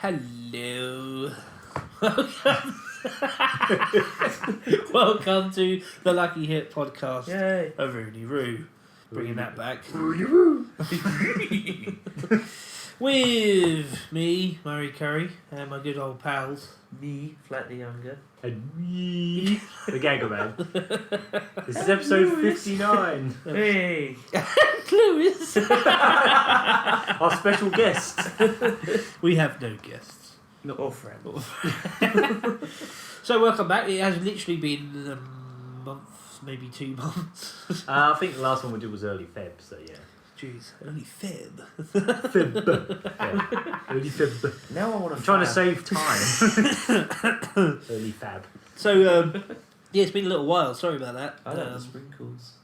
Hello. Welcome to the Lucky Hit podcast. Yay. Of Rooney Roo. Bringing that back. Rooney Roo. With me, Murray Curry, and my good old pals. Me, Flatly Younger. And me, the Gaggle Man. This is episode 59. Hey. Lewis. Our special guest. We have no guests. Not all friends. So welcome back. It has literally been a month, maybe 2 months. I think the last one we did was early Feb, so yeah. Jeez, only Feb. Feb. Yeah. Early Feb. Now I want to. I'm trying to save time. Early Fab. So, yeah, it's been a little while. Sorry about that. I like the sprinkles.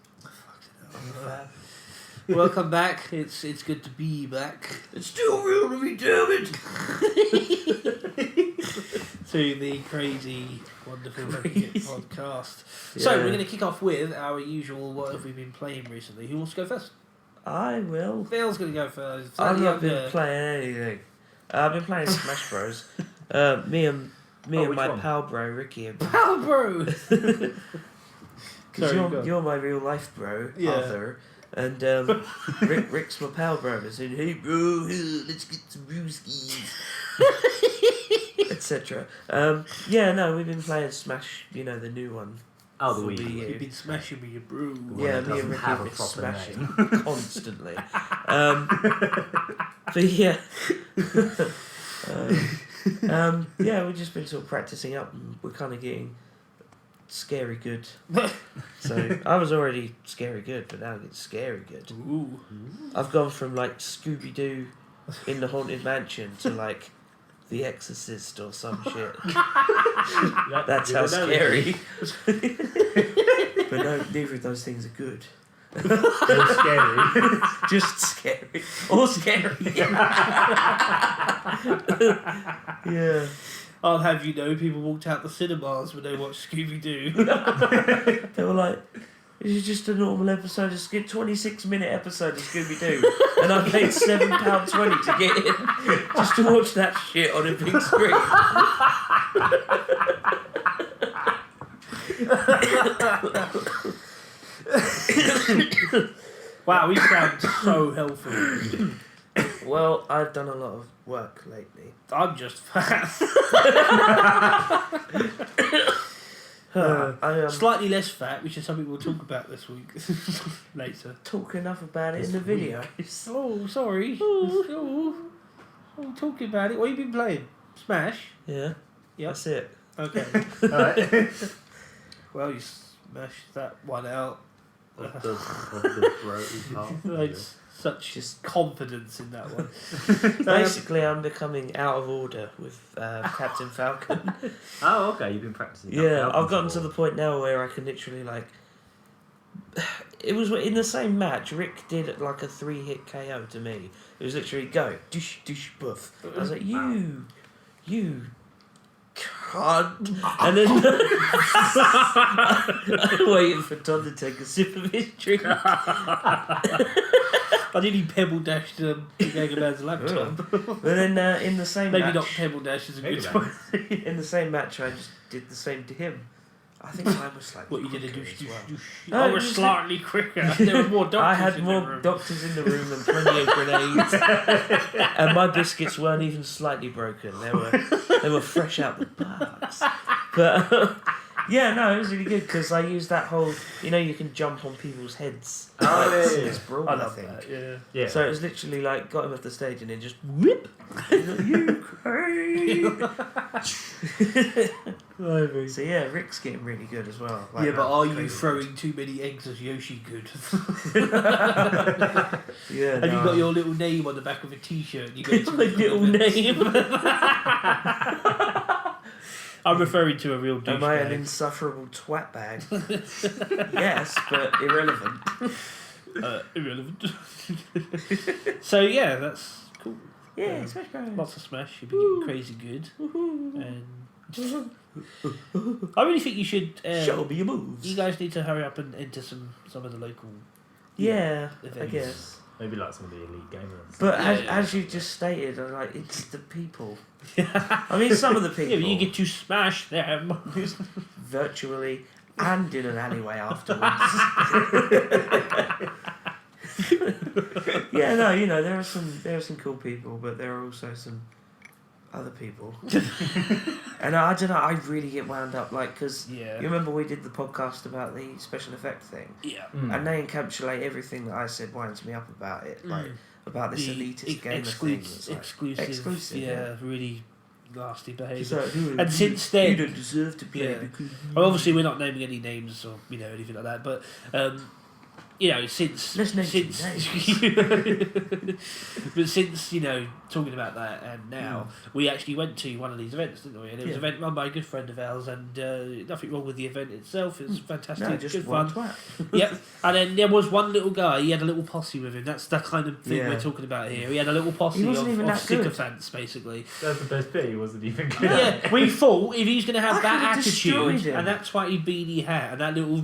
Welcome back. It's good to be back. It's still real to me, damn it. To the crazy, wonderful podcast. So, we're going to kick off with our usual what have we been playing recently. Who wants to go first? I will. Phil's going to go first. I've not been playing anything. I've been playing Smash Bros. Me and my one? pal bro Ricky. Pal bro! Because you're my real life bro, Yeah. Arthur. And Rick's my pal bro. I said, hey bro, let's get some brewskis. Etc. Yeah, no, we've been playing Smash, the new one. Oh, the For Wii. Wii U. You've been smashing with your brew. Yeah, that me and doesn't Ricky have have a been proper smashing name. constantly. But yeah. Yeah, we've just been sort of practicing up and we're kind of getting scary good. So I was already scary good, but now it's scary good. Ooh. I've gone from like Scooby-Doo in the Haunted Mansion to like The Exorcist or some shit. That's how scary. But no, neither of those things are good. They're scary. Just scary. Or scary. Yeah. I'll have you know, people walked out the cinemas when they watched Scooby-Doo. They were like, this is just a normal episode of 26-minute episode of Scooby-Doo. And I paid £7.20 to get in. Just to watch that shit on a big screen. Wow, we sound so healthy. Well, I've done a lot of work lately. I'm just fat. Slightly less fat, which is something we'll talk about this week. Later. Talk enough about it in the video. Oh, sorry. Oh, talking about it. What have you been playing? Smash? Yeah. Yep. That's it. Okay. Alright. Well, you smashed that one out. Of the throaty part. It's such Just- confidence in that one. Basically, I'm becoming out of order with Captain Falcon. Oh, okay, you've been practicing. Yeah, I've gotten to the point now where I can literally like. It was in the same match. Rick did like a 3-hit KO to me. It was literally go dish dish buff. I was like you cunt, and then I'm waiting for Tom to take a sip of his drink. I nearly pebble dashed the Mega Man's laptop. But then in the same Maybe match, not pebble dash is a good Mega one. in the same match, I just did the same to him. I think I was like What you did a quicker douche as well. douche. No, I it was was slightly quicker. There were more doctors I had in more the room. doctors in the room and plenty of grenades, and my biscuits weren't even slightly broken. They were fresh out the box. But yeah, no, it was really good because I used that whole, you can jump on people's heads. Oh, like, yeah, yeah. this brawl, I love think. that, yeah. Yeah. So it was literally like got him off the stage and then just whip. You crazy. So yeah, Rick's getting really good as well. Like, Yeah, but are you crazy. throwing too many eggs as Yoshi good? Yeah. Have you got your little name on the back of a t-shirt? You got my little name? I'm referring to a real douchebag. Am I an insufferable twat bag? Yes, but irrelevant. Irrelevant. So yeah, that's cool. Yeah, Smash Bros. Lots of Smash. You've been getting crazy good. And I really think you should. Show me your moves. You guys need to hurry up and enter some of the local. Yeah, I events. guess. Maybe like some of the elite gamers. But Yeah, as you just stated, I'm like, it's the people. I mean, some of the people. Yeah, but you get to smash them. Virtually and in an alleyway afterwards. Yeah, no, there are some cool people, but there are also some other people. And I don't know, I really get wound up, like, because you remember we did the podcast about the special effect thing? Yeah. And they encapsulate everything that I said winds me up about it, like, about this elitist gamer thing. It's like, Exclusive, yeah, really nasty behaviour. So, And since then, you don't deserve to play because well, obviously we're not naming any names or anything like that, but since let's name but since talking about that, and now we actually went to one of these events, didn't we? And it was an event run by a good friend of ours, and nothing wrong with the event itself. It was fantastic, no, just good one fun. twat. Yep. And then there was one little guy. He had a little posse with him. That's the kind of thing Yeah. we're talking about here. He had a little posse He wasn't even of that good. sycophants, basically. That's the best bit. He wasn't even good. Yeah, we thought if he's going to have I that could've destroyed attitude him. and that twatty beanie hat and that little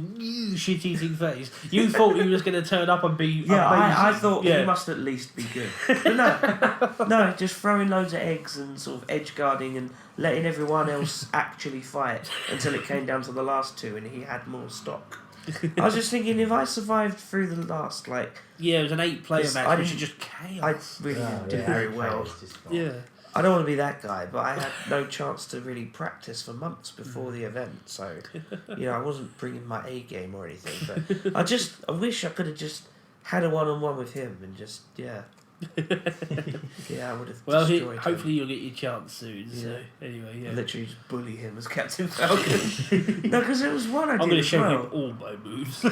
shit-eating face, you thought he was going to turn up and be Yeah, I amazing. thought Yeah. he must at least be good. But no, just throwing loads of eggs and sort of edge guarding and letting everyone else actually fight until it came down to the last two and he had more stock. I was just thinking, if I survived through the last, Yeah, it was an 8-player Yes, match, I which is didn't- just I chaos. really Oh, didn't do yeah, very okay, well. it's just fine. Yeah. I don't want to be that guy, but I had no chance to really practice for months before the event, so I wasn't bringing my A game or anything. But I wish I could have just had a one-on-one with him and just I would have Well, destroyed hopefully you'll get your chance soon. Yeah. So anyway, yeah. him. Literally just bully him as Captain Falcon. No, because there was one I I'm did going to as show well. him all my moves.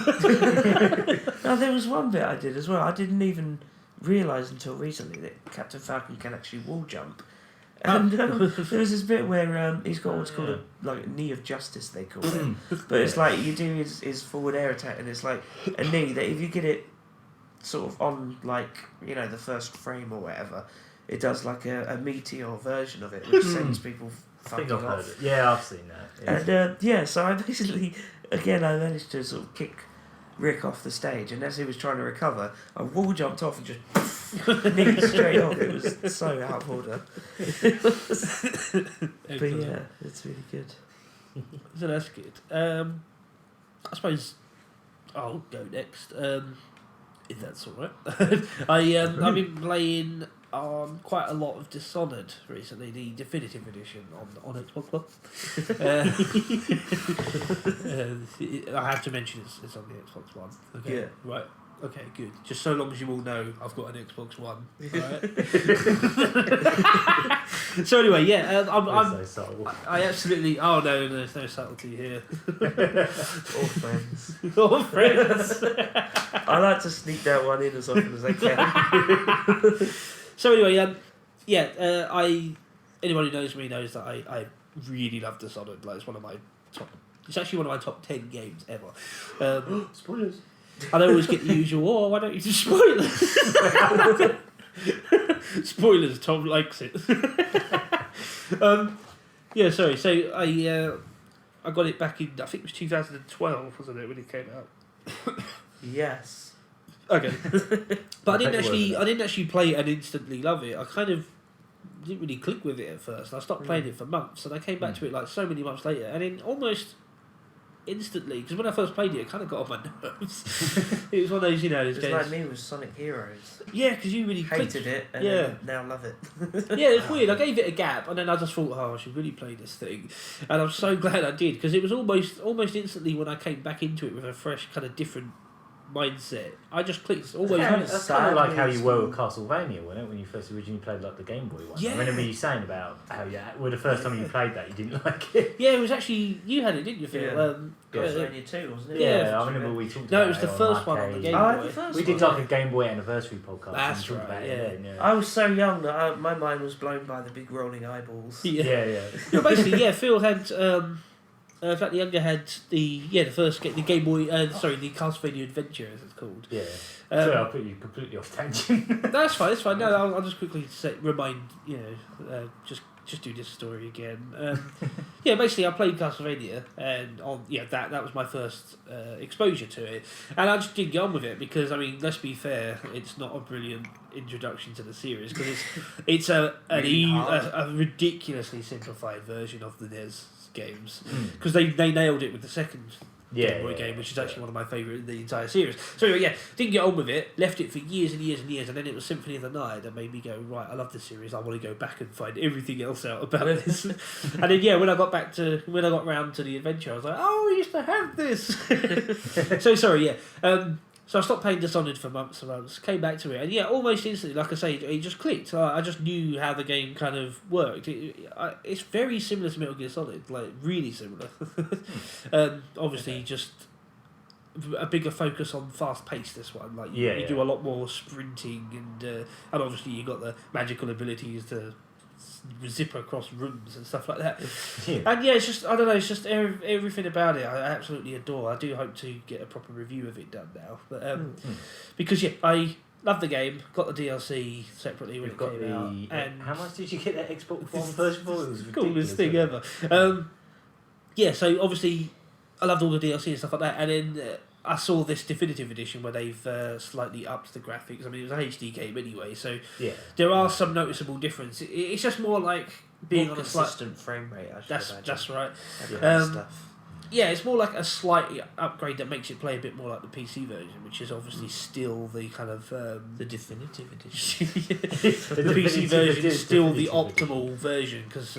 No, there was one bit I did as well. I didn't even realise until recently that Captain Falcon can actually wall jump. And there was this bit where he's got what's called a knee of justice, they call it. But it's like you do his forward air attack, and it's like a knee that if you get it sort of on the first frame or whatever, it does like a meteor version of it, which sends people I think fucking I've heard off. it. Yeah, I've seen that. Yeah. And so I basically, again, I managed to sort of kick Rick off the stage, and as he was trying to recover, I wall jumped off and just nicked straight off. It was so out of order. But yeah, it's really good. So that's good. I suppose I'll go next. If that's all right. I've been playing quite a lot of Dishonored recently, the Definitive Edition on Xbox One. I have to mention it's on the Xbox One. Okay. Yeah. Right. Okay, good. Just so long as you all know I've got an Xbox One. Right? So anyway, yeah, So subtle. I absolutely. Oh no, there's no subtlety here. All friends. All friends. I like to sneak that one in as often as I can. So anyway, anyone who knows me knows that I really love Dishonored. Like, it's one of my top. It's actually one of my top 10 games ever. Spoilers. I don't always get the usual. Oh, why don't you just spoil it? Spoilers. Tom likes it. Yeah, sorry. So I got it back in. I think it was 2012, wasn't it, when it came out? Yes. Okay. But I I bet you didn't actually play it and instantly love it. I kind of didn't really click with it at first. I stopped playing it for months, and I came back to it like so many months later, and then almost instantly, because when I first played it kind of got on my nerves. It was one of those, those It's games. like me with Sonic Heroes. Yeah, because you really Hated it and then now love it. Yeah, it's weird. I gave it a gap, and then I just thought, I should really play this thing, and I'm so glad I did, because it was almost instantly when I came back into it with a fresh kind of different mindset. I just clicked. Always. That's kind of like how you were with Castlevania, wasn't it? When you first originally played like the Game Boy one. Yeah. I remember you saying about how the first time you played that you didn't like it. Yeah, it was actually you had it, didn't you, Phil? Yeah. Castlevania 2, wasn't it? Yeah, I remember we talked No, about it was the on first one on the Arcade. Game Oh, Boy. the first We did one. like a Game Boy anniversary podcast. That's and talked right, about it yeah. then, I was so young that my mind was blown by the big rolling eyeballs. Yeah. No, basically, Phil had. In fact, the younger had the first the Game Boy. The Castlevania Adventure, as it's called. Yeah. Sorry, I'll put you completely off tangent. That's fine. It's fine. No, I'll just quickly remind just just do this story again. Yeah, basically I played Castlevania, and that was my first exposure to it, and I just didn't get on with it because I mean, let's be fair, it's not a brilliant introduction to the series because it's a ridiculously simplified version of the NES games because they nailed it with the second Game Boy game, which is actually one of my favourite in the entire series. So anyway, didn't get on with it, left it for years and years and years, and then it was Symphony of the Night that made me go, right, I love this series, I want to go back and find everything else out about this. And then when I got round to the adventure, I was like, oh, we used to have this. So sorry, so I stopped playing Dishonored for months and months, came back to it, and almost instantly, like I say, it just clicked. I just knew how the game kind of worked. It's very similar to Metal Gear Solid, like really similar. Obviously, just a bigger focus on fast pace. This one, like you do a lot more sprinting, and obviously you got the magical abilities to zip across rooms and stuff like that. And it's just, I don't know, it's just everything about it I absolutely adore. I do hope to get a proper review of it done now, but because I love the game, got the DLC separately when it came out. And how much did you get that Xbox One version for? It was the coolest thing ever. So obviously I loved all the DLC and stuff like that, and then I saw this definitive edition where they've slightly upped the graphics. I mean, it was a HD game anyway, so there are some noticeable difference. It's just more like being more on a consistent frame rate. That's right. Stuff. It's more like a slight upgrade that makes it play a bit more like the PC version, which is obviously still the kind of the definitive edition. The PC version is still the optimal version because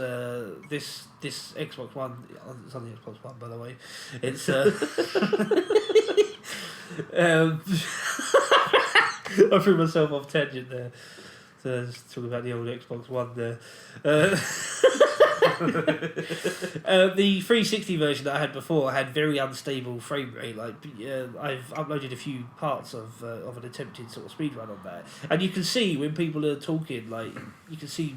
this Xbox One, it's on the Xbox One by the way, it's I threw myself off tangent there. So just talking about the old Xbox One there. The 360 version that I had before had very unstable frame rate. Like I've uploaded a few parts of an attempted sort of speed run on that, and you can see when people are talking, like you can see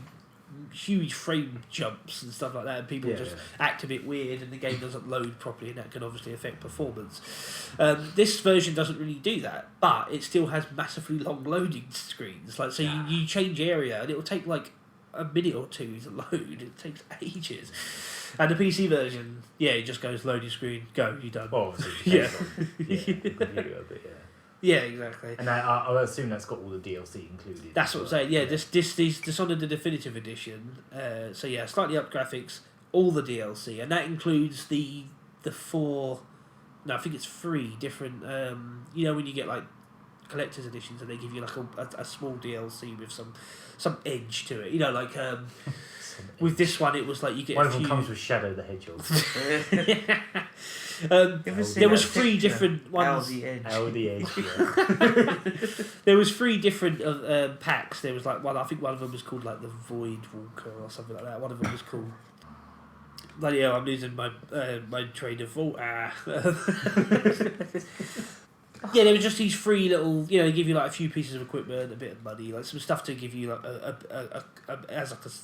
huge frame jumps and stuff like that, and people just act a bit weird, and the game doesn't load properly, and that can obviously affect performance. This version doesn't really do that, but it still has massively long loading screens. Like so, you change area, and it will take like a minute or two to load. It takes ages. And the PC version, it just goes loading screen, go, you're done. Well, Yeah, exactly. And I assume that's got all the DLC included. That's what I'm saying. Yeah, this Dishonored the Definitive Edition. Slightly up graphics, all the DLC, and that includes the 4. No, I think it's 3 different. When you get like collector's editions, and they give you like a small DLC with some edge to it. With this one, it was like you get one of them comes with Shadow the Hedgehog. There was 3 different ones. LD Edge. There was 3 different packs. There was like one. I think one of them was called like the Void Walker or something like that. One of them was called. Bloody hell! I'm losing my train of thought. There were just these 3 little, they give you like a few pieces of equipment, a bit of money, like some stuff to give you like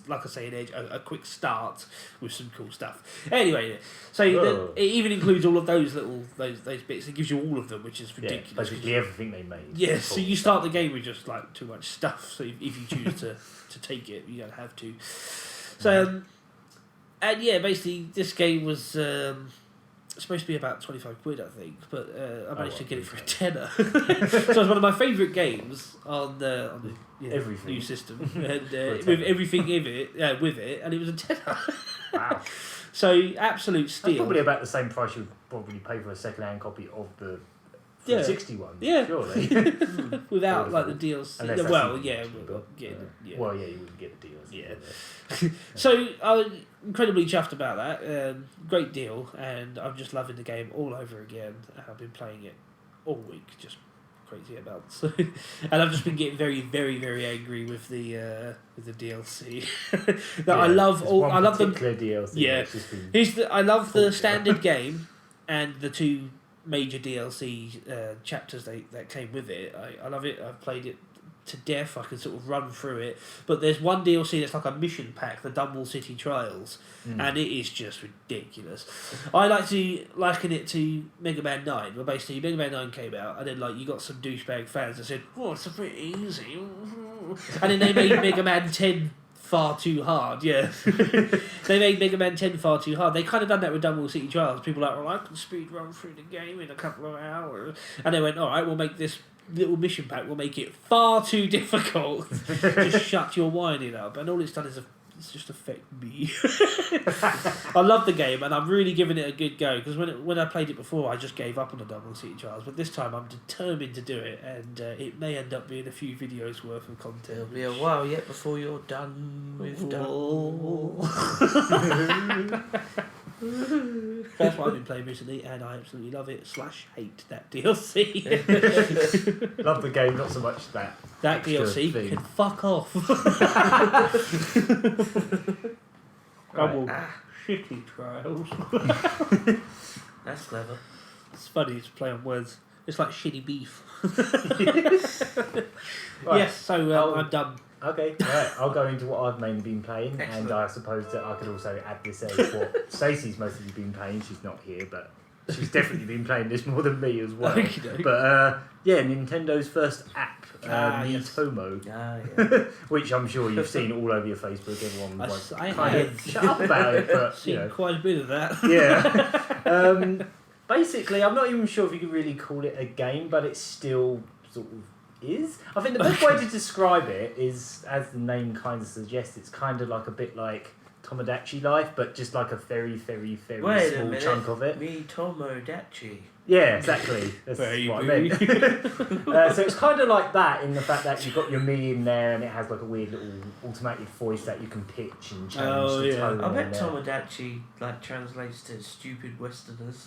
like I say, an edge, a quick start with some cool stuff. Anyway, so it even includes all of those little those bits. It gives you all of them, which is ridiculous. Yeah, basically everything they made. Yeah, so you start the game with just like too much stuff. So if you choose to take it, you don't have to. So basically this game was. Supposed to be about 25 quid, I think, but I managed to get it for a tenner. So it was one of my favourite games on the new system, and with everything with it, and it was a tenner. Wow! So absolute steal. That's probably about the same price you would probably pay for a second-hand copy of the 360 one. Yeah, surely. Without like the DLC. You wouldn't get the DLC. Yeah. So I was incredibly chuffed about that. Great deal, and I'm just loving the game all over again. I've been playing it all week, just crazy amounts. And I've just been getting very, very, very angry with the DLC. I love them. DLC. Yeah, I love the standard game and the 2 major DLC chapters that came with it. I love it. I've played it to death. I can sort of run through it. But there's one DLC that's like a mission pack, the Dunwall City Trials, and it is just ridiculous. I like to liken it to Mega Man 9, where basically Mega Man 9 came out, and then like you got some douchebag fans that said, "Oh, it's a bit easy," and then they made Mega Man 10 far too hard. Yeah, they made Mega Man 10 far too hard. They kind of done that with Double City Trials. People were like, well, I can speed run through the game in a couple of hours, and they went, all right, we'll make this little mission pack. We'll make it far too difficult. Just shut your whining up, and all it's done is it's just affect me. I love the game, and I'm really giving it a good go, because when I played it before, I just gave up on the Double City Trials, but this time I'm determined to do it, and it may end up being a few videos worth of content. It'll be a while yet before you're done with That's what I've been playing recently, and I absolutely love it / hate that DLC. Love the game, not so much that. That extra DLC thing. can fuck off. Double shitty trials. That's clever. It's funny to play on words. It's like shitty beef. Right. Yes, so I'm done. Okay, right. I'll go into what I've mainly been playing, Excellent. and I suppose that I could also add this as what Stacey's mostly been playing. She's not here, but she's definitely been playing this more than me as well. Okey-doke. But yeah, Nintendo's first app, Yes. Miitomo, Yeah. which I'm sure you've seen all over your Facebook. Everyone I won't I kind of have. shut up about it, but Seen you know. quite a bit of that. Yeah. Basically, I'm not even sure if you could really call it a game, but it still sort of is. I think the best way to describe it is, as the name kind of suggests, it's kind of like a bit like Tomodachi Life, but just like a very, very, very Wait a small minute. chunk of it. Miitomo. Yeah, exactly. That's Baby. what I meant. So it's kind of like that in the fact that you've got your me in there, and it has like a weird little automated voice that you can pitch and change Oh, the yeah. tone. I bet in there. Tomodachi translates to stupid Westerners.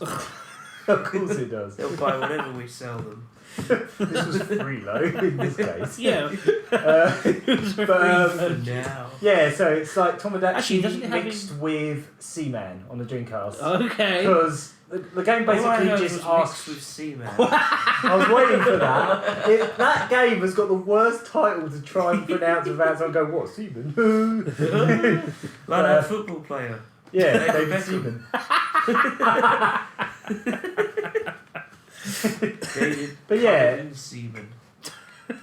Of course it does. They'll buy whatever we sell them. This was free though in this case. Yeah. But, Now. yeah, so it's like Actually, doesn't Tomodachi it have mixed with Seaman on the Dreamcast. Okay. Because the game All I basically heard just was asks. mixed with Seaman. I was waiting for that. That game has got the worst title to try and pronounce without someone going, what, Seaman? Like that football player. Yeah, David David Beckham. Seaman. David But yeah. Cullen Seaman.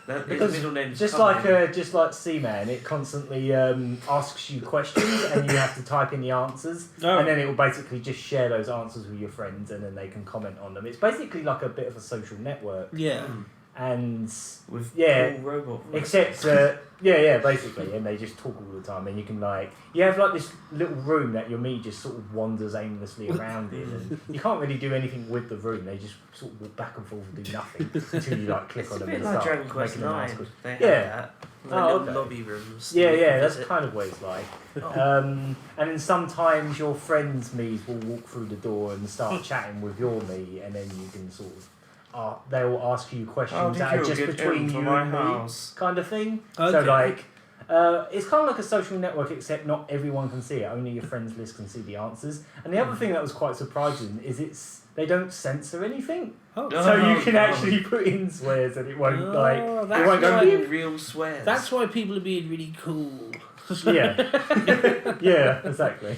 That, his Because middle name's just Cullen. like Seaman, it constantly asks you questions and you have to type in the answers, Oh. and then it will basically just share those answers with your friends, and then they can comment on them. It's basically like a bit of a social network, Yeah. and With yeah, cool robot voices. except yeah, basically, and they just talk all the time, and you can you have like this little room that your me just sort of wanders aimlessly around in, and you can't really do anything with the room. They just sort of walk back and forth and do nothing until you click It's on a them bit and like start Dragon Quest making them ask 9. questions. They have Yeah. that. Oh, Like little okay. lobby rooms. Yeah, that you can that's visit. kind of what it's like. Oh. And then sometimes your friends' me's will walk through the door and start chatting with your me, and then you can sort of they will ask you Oh, questions did that you are just get between in for you my and me, house? kind of thing. Okay. So it's kind of like a social network, except not everyone can see it. Only your friends list can see the answers. And the other thing that was quite surprising is they don't censor anything, Oh. so you can God. actually put in swears and it won't Oh, it that's won't go why- beep. Real swears. That's why people are being really cool. Yeah, yeah, exactly.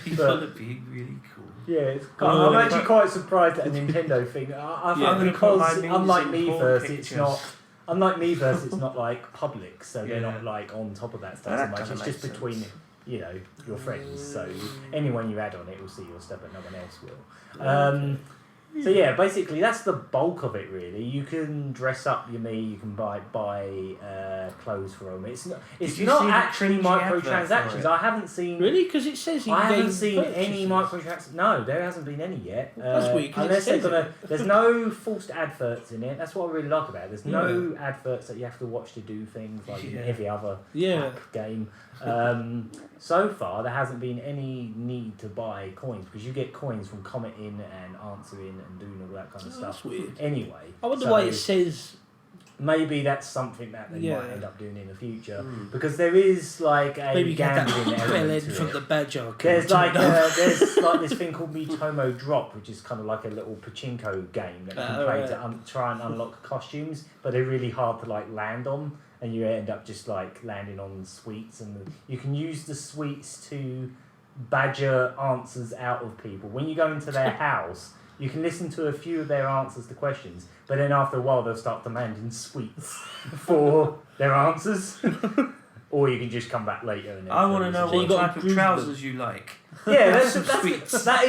People but- are being really cool. Yeah, Oh, I'm actually but- quite surprised at a Nintendo thing. I think Yeah. I'm gonna put my because memes unlike in me porn first, it's pictures. not. Unlike me first, it's not like public, so they're Yeah. not like on top of that stuff That so much. kinda It's just makes between sense. your friends. So anyone you add on it will see your stuff, but no one else will. So yeah, basically that's the bulk of it. Really, you can dress up your me. You can buy clothes for them. It's not. It's Did you not see the actually cringy advert for microtransactions. it? I haven't seen. Really? Because it says I haven't in-game seen any purchases. microtransactions. No, there hasn't been any yet. That's weird, 'cause it Unless they're says gonna. There's no forced adverts in it. That's what I really like about it. There's no Yeah. adverts that you have to watch to do things like in Yeah. every other Yeah. app game. So far, there hasn't been any need to buy coins because you get coins from commenting and answering and doing all that kind of Oh, stuff. that's weird. Anyway, I wonder so why it says. maybe that's something that they Yeah. might end up doing in the future Mm. because there is like a Maybe you get that gambling bell element in to from it. the badger. There's like there's like this thing called Miitomo Drop, which is kind of like a little pachinko game that you can play right. to try and unlock costumes, but they're really hard to land on, and you end up just landing on sweets, and you can use the sweets to badger answers out of people. When you go into their house, you can listen to a few of their answers to questions, but then after a while they'll start demanding sweets for their answers. or you can just come back later. And then I want to know So you what got type of groove trousers you like. Yeah, that is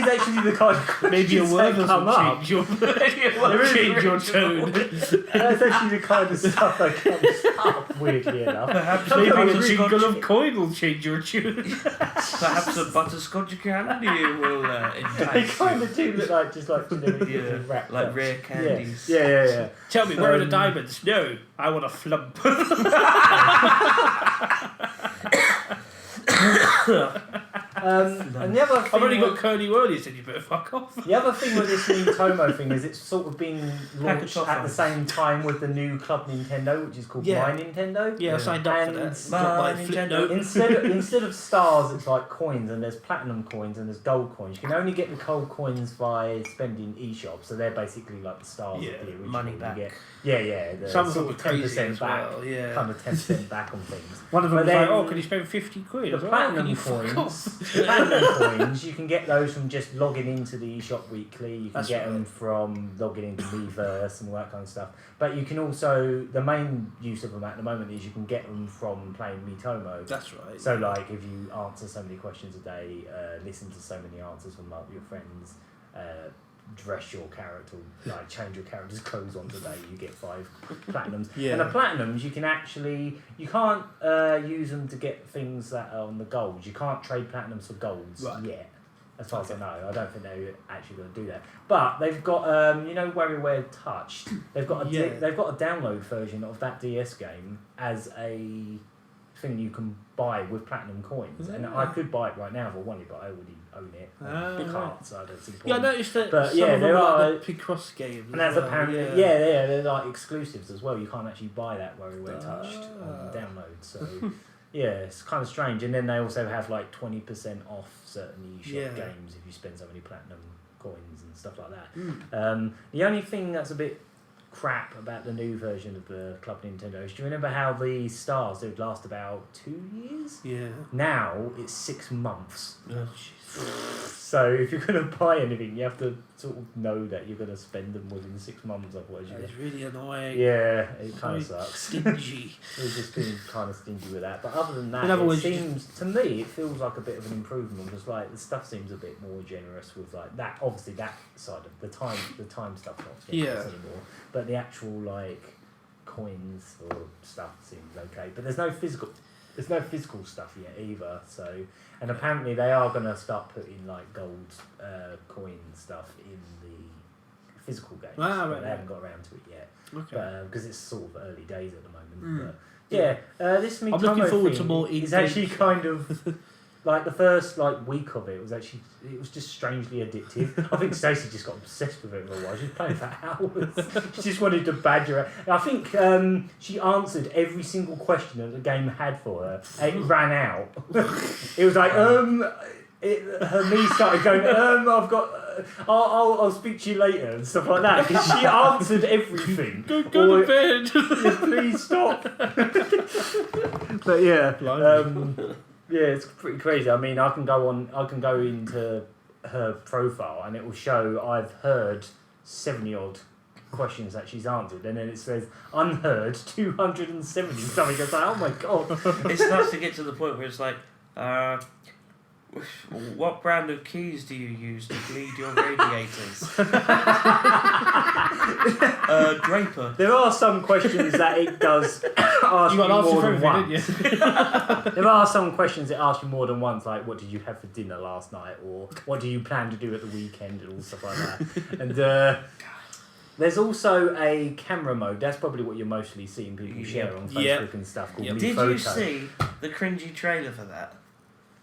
actually the kind of Maybe a questions word that will come up. change your, There is change your tone. That's actually the kind of stuff that comes up, weirdly enough. Perhaps Maybe a a jingle butterscotch, of coin will change your tune. perhaps a butterscotch candy will They entice kind you. of do look like just like generic Yeah, wrapped like up. rare candies. Yeah. Tell me, where are the diamonds? No, I want a flump. And the other thing I've only got curly whirlies, and you better fuck off. the other thing with this Miitomo thing is it's sort of been launched Pack of at the toffees. same time with the new Club Nintendo, which is called Yeah. MyNintendo. Yeah, I signed up for And that. Got my flip Nintendo. note. Instead of stars, it's like coins, and there's platinum coins and there's gold coins. You can only get the gold coins by spending eShop, so they're basically like the stars Yeah, of the original. money You back. get, the Some of sort them of are crazy 10% as back, well. Yeah. kind of 10% back on things. One of them But was like, then "Oh, can you spend 50 quid?" I The was like, "Oh, can platinum you fuck coins, off?" the platinum coins, you can get those from just logging into the eShop weekly. You can That's get right. them from logging into Miiverse and all that kind of stuff. But you can also, the main use of them at the moment is you can get them from playing Miitomo. That's right. So like if you answer so many questions a day, listen to so many answers from like, your friends, dress your character, like change your character's clothes on today, you get 5 platinums. Yeah. And the platinums you can't use them to get things that are on the golds. You can't trade platinums for golds yet. As far as I know, I don't think they're actually going to do that. But they've got, WarioWare Touched. They've got they've got a download version of that DS game as a thing you can buy with platinum coins, and I could buy it right now if I wanted, but I already own it. I can't, so I don't see the point. Yeah, I noticed that But, some yeah, of them there are are- like the Picross games. And as that's well, apparently, they're like exclusives as well. You can't actually buy that WarioWare Touched on download. So, yeah, it's kind of strange. And then they also have like 20% off certain eShop games if you spend so many platinum coins and stuff like that. The only thing that's a bit crap about the new version of the Club Nintendo is, do you remember how the stars, they would last about 2 years? Yeah. Now it's 6 months. Oh, jeez. So if you're going to buy anything, you have to sort of know that you're going to spend them within 6 months, otherwise you're It's really annoying. yeah, it kind of Very sucks. Stingy. We've just been kind of stingy with that. But other than that, In other it words, you seems, to me, it feels like a bit of an improvement, because like the stuff seems a bit more generous with like that. Obviously, that side of the time stuff not generous anymore. But the actual like coins or stuff seems okay. But there's no physical stuff yet either. So, and apparently they are going to start putting like gold coin stuff in the physical games. But they haven't got around to it yet. Okay. Because it's sort of early days at the moment. But this I'm looking Miitomo forward to thing more is actually kind of like the first like week of it was just strangely addictive. I think Stacey just got obsessed with it for a while. She was playing for hours. She just wanted to badger it. And I think she answered every single question that the game had for her. And it ran out. It was like her knee started going. I've got. I'll speak to you later and stuff like that, because she answered everything. Go to bed. Please stop. But yeah, it's pretty crazy. I mean, I can go into her profile and it will show I've heard 70 odd questions that she's answered, and then it says unheard 270 something. It's like, oh my god. It starts to get to the point where it's like, what brand of keys do you use to bleed your radiators? Draper. There are some questions that it does ask You you got an answer more for than everything, didn't once. you? There are some questions that ask you more than once, like what did you have for dinner last night, or what do you plan to do at the weekend, and all stuff like that. And there's also a camera mode. That's probably what you're mostly seeing people share on Facebook and stuff. Called Me Did Photo. you see the cringy trailer for that?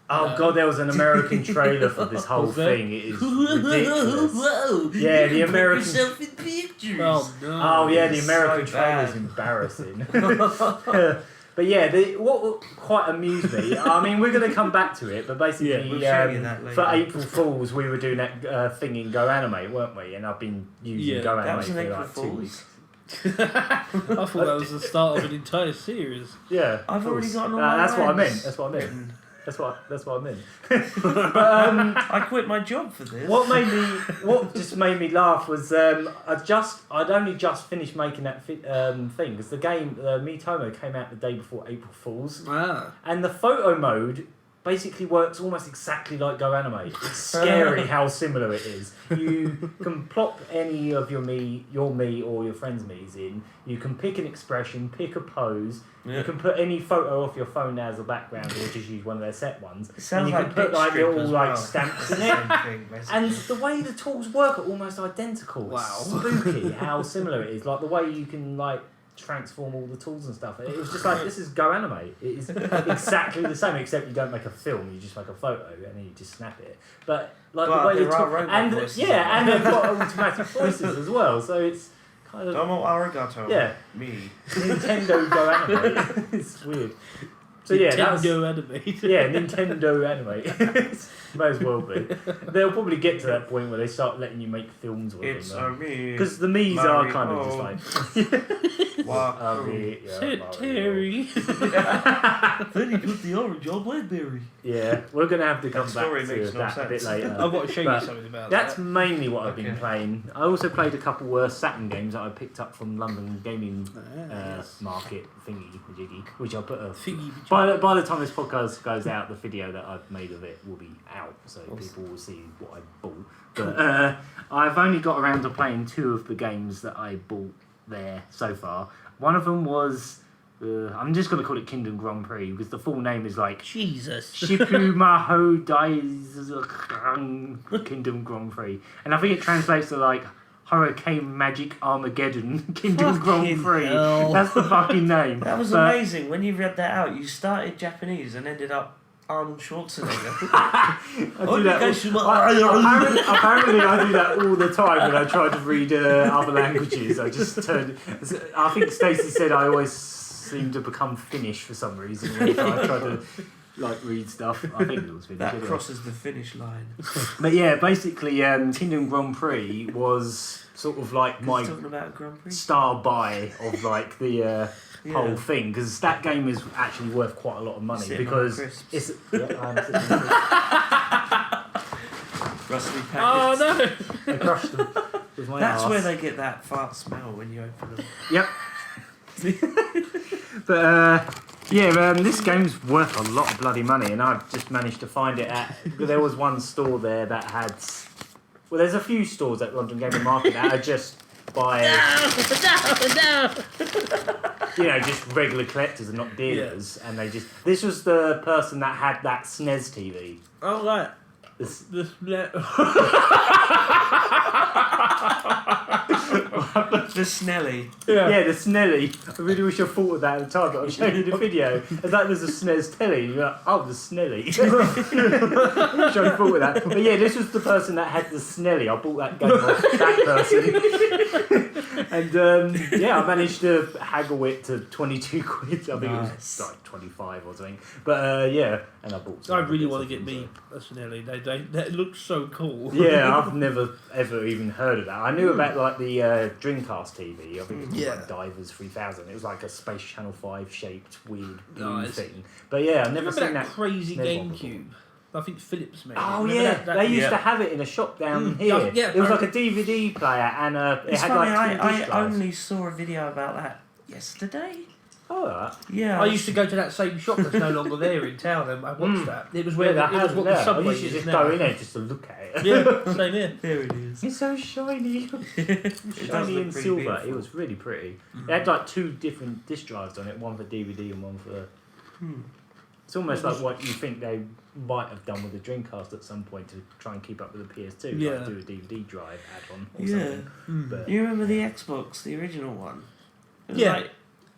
Oh god, there was an American trailer for this whole thing. It is ridiculous. Whoa! Yeah, the American. Yourself in pictures. Oh no. Oh yeah, the American so trailer is bad. embarrassing. But yeah, what quite amused me. I mean, we're going to come back to it, but basically, we'll show you that later. for April Fools, we were doing that thing in Go Animate, weren't we? And I've been using Go That Animate was an for April like 2 Fool's. weeks. I thought that was the start of an entire series. Yeah, I've already got an That's what I meant. friends. That's what I meant. That's what I meant. I quit my job for this. What just made me laugh was I'd only just finished making that thing because the game Miitomo came out the day before April Fools, and the photo mode basically works almost exactly like Go Animate. It's scary how similar it is. You can plop any of your me or your friend's me's in. You can pick an expression, pick a pose. Yeah. You can put any photo off your phone as a background, or just use one of their set ones. It sounds and you like can put like Bitstrip little as like well. stamps in Same it. thing, basically. And the way the tools work are almost identical. Wow. It's spooky how similar it is. Like the way you can like transform all the tools and stuff. It was just like, this is Go Animate. It is exactly the same, except you don't make a film, you just make a photo and then you just snap it. But like But the way there they are talk, robot and voices. and they've got automatic voices as well, so it's kind of Domo arigato. Yeah. Me. Nintendo Go Animate. It's weird. So yeah, that's Nintendo Animate. yeah, Nintendo Animate. Might as well be. They'll probably get to that point where they start letting you make films with It's them. me. Because the Mii's are kind of just like... Wow. Terry. Then he put the orange on Blackberry. Yeah, we're going to have to come That back story to makes no that a bit sense. later. I've got to show you But something about That's that. mainly what I've been Okay. playing. I also played a couple worse Saturn games that I picked up from London Gaming Yes. Market thingy, jiggy, which I'll put a... Thingy. By the time this podcast goes out, the video that I've made of it will be out, so people will see what I bought. But I've only got around to playing 2 of the games that I bought there so far. One of them was... I'm just going to call it Kingdom Grand Prix, because the full name is like... Jesus. Shipu Maho Kingdom Grand Prix. And I think it translates to like Hurricane Magic Armageddon Kingdom Grand Fucking Prix. hell. That's the fucking name. That was But- amazing. When you read that out, you started Japanese and ended up Arnold Schwarzenegger. I do that apparently I do that all the time when I try to read other languages. I just turn... I think Stacey said I always seem to become Finnish for some reason when I try to like read stuff. I think it was Finnish. That anyway. crosses the finish line. But yeah, basically Kingdom Grand Prix was sort of like my Talking about Grand Prix. star buy of like the Yeah. whole thing, because that game is actually worth quite a lot of money Sitting on because crisps. it's I'm sitting on Rustly Oh packets. no! I crushed them with my That's arse. where they get that fart smell when you open them. Yep. But this game's worth a lot of bloody money, and I've just managed to find it at. There was one store there that had. Well, there's a few stores at London Gaming Market that are just by No! just regular collectors and not dealers, and they just. This was the person that had that SNES TV. Oh right. This, The The Snelly. yeah, the Snelly. I really wish I thought of that at the time, but I'm showing you the video. It's like there's a SNES telly, and you're like, oh, the Snelly. I wish I thought of that. But yeah, this was the person that had the Snelly. I bought that game off that person. And I managed to haggle it to 22 quid. I think it was Nice. like 25 or something. But and I bought some I other really bits want off to get them, me a Snelly. They look so cool. Yeah, I've never ever even heard of that. I knew about like the Dreamcast TV. I think it was Yeah. like Divers 3000. It was like a Space Channel 5 shaped weird blue Nice. thing. But yeah, I've never Remember seen that that. crazy SNES one GameCube? I think Philips made it. Oh Remember yeah, that they used Yeah. to have it in a shop down Mm, here. yeah, it was like a DVD player and it It's had funny, like two I disc drives. only saw a video about that yesterday. Oh, right. Yeah. I used to go to that same shop that's no longer there in town, and I watched that. It was where Yeah, it was what the I subway used to is just now. go in there just to look at it. Yeah, same here. There it is. It's so shiny. It does Shiny look and pretty silver. beautiful. It was really pretty. It had like 2 different disc drives on it, one for DVD and one for. It's almost like what you think they might have done with the Dreamcast at some point to try and keep up with the PS2, Yeah. like do a DVD drive add-on or Yeah. something. But You remember the Xbox, the original one? It was Yeah. like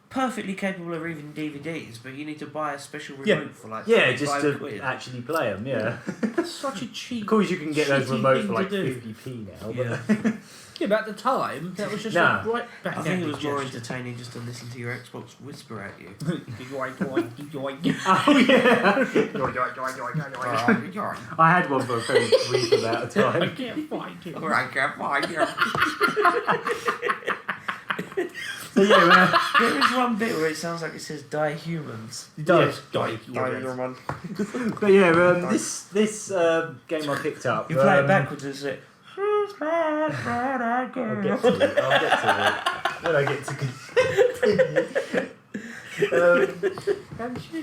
perfectly capable of reading DVDs, but you need to buy a special remote Yeah. for like yeah, just 25 to quid. actually play them. Yeah. That's such a cheap. Of course, you can get those Shitty remotes thing for like to do. 50p now. But Yeah. Yeah, but at the time, that was just Nah. a right back I think it was more entertaining just to listen to your Xbox whisper at you. oh yeah. I had one for a very brief amount of I time. can't find it. I can't find you. So yeah, man. There is one bit where it sounds like it says "die humans." It does. Die. Human. But yeah, this game I picked up. You play it backwards, is it? I'll get to it. When I get to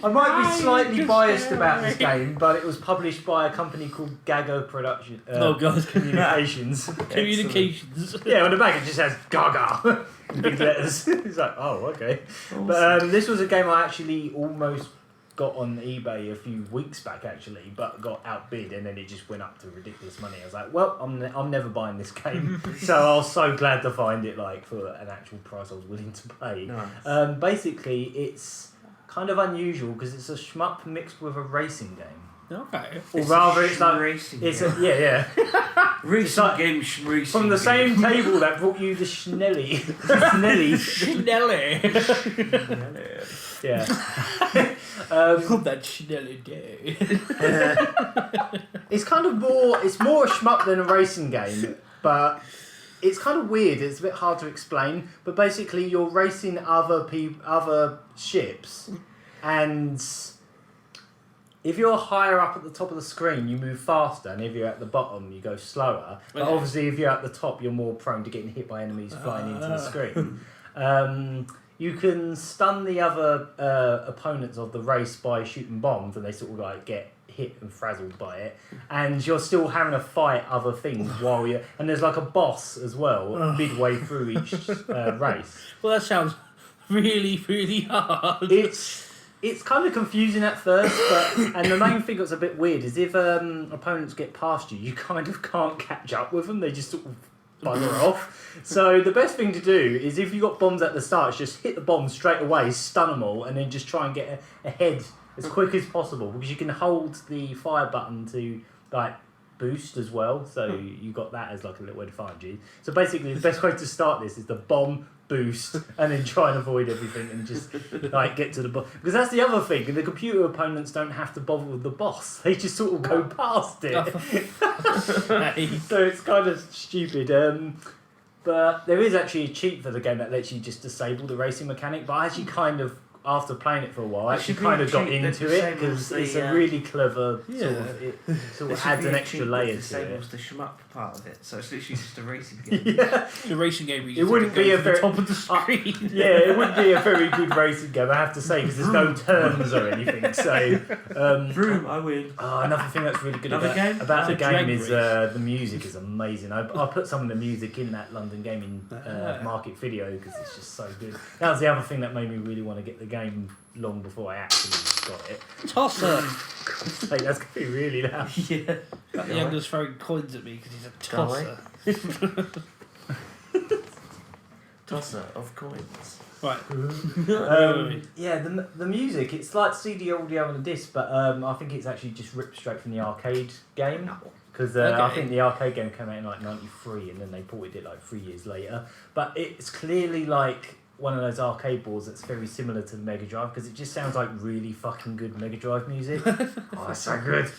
I might be slightly biased about this game, but it was published by a company called Gaga Production. Oh god. Communications. Communications. Yeah, on the back it just says Gaga in big letters. It's like, oh, okay. Awesome. But this was a game I actually almost got on eBay a few weeks back, actually, but got outbid, and then it just went up to ridiculous money. I was like, well, I'm never buying this game. So I was so glad to find it like for an actual price I was willing to pay. Nice. Basically, it's kind of unusual because it's a shmup mixed with a racing game. Okay. Or rather, it's like racing. it's a, yeah. Racing like- game. From the same table that brought you the Schnelly. Schnelly. Schnelly. Yeah. On that Schnelly day. It's kind of more. It's more a shmup than a racing game, but it's kind of weird. It's a bit hard to explain. But basically, you're racing other ships, and if you're higher up at the top of the screen, you move faster, and if you're at the bottom, you go slower. But Okay. obviously, if you're at the top, you're more prone to getting hit by enemies flying into the screen. You can stun the other opponents of the race by shooting bombs, and they sort of like get hit and frazzled by it. And you're still having to fight other things while you're... And there's like a boss as well, midway through each race. Well, that sounds really, really hard. It's kind of confusing at first, and the main thing that's a bit weird is if opponents get past you, you kind of can't catch up with them. They just sort of bugger off. So the best thing to do is if you got bombs at the start, just hit the bombs straight away, stun them all, and then just try and get ahead as quick as possible, because you can hold the fire button to like boost as well. So you got that as like a little way to find you. So basically, the best way to start this is the bomb, boost, and then try and avoid everything and just like get to the boss. Because that's the other thing, the computer opponents don't have to bother with the boss. They just sort of go past it. So it's kind of stupid. But there is actually a cheat for the game that lets you just disable the racing mechanic. But I actually kind of, after playing it for a while, I actually kind of got into it because it's a really clever sort of, it sort of adds an extra layer to it. Disables the shmup part of it, so it's literally just a racing game. Yeah. The racing game. It wouldn't be a very top of the screen. Yeah, it wouldn't be a very good racing game, I have to say, because there's no turns or anything. So, Vroom, I win. another thing that's really good Another game? about the It's a game drag is race. the music is amazing. I put some of the music in that London Gaming market video because it's just so good. That was the other thing that made me really want to get the game long before I actually got it. Tosser. Hey, that's going to be really loud. Yeah. That youngster's throwing coins at me because he's a tosser. Tosser of coins. Right. Yeah, the music, it's like CD audio on a disc, but I think it's actually just ripped straight from the arcade game. Because I Okay. think the arcade game came out in like 93 and then they ported it like 3 years later. But it's clearly like one of those arcade boards that's very similar to the Mega Drive because it just sounds like really fucking good Mega Drive music. Oh, it's so good.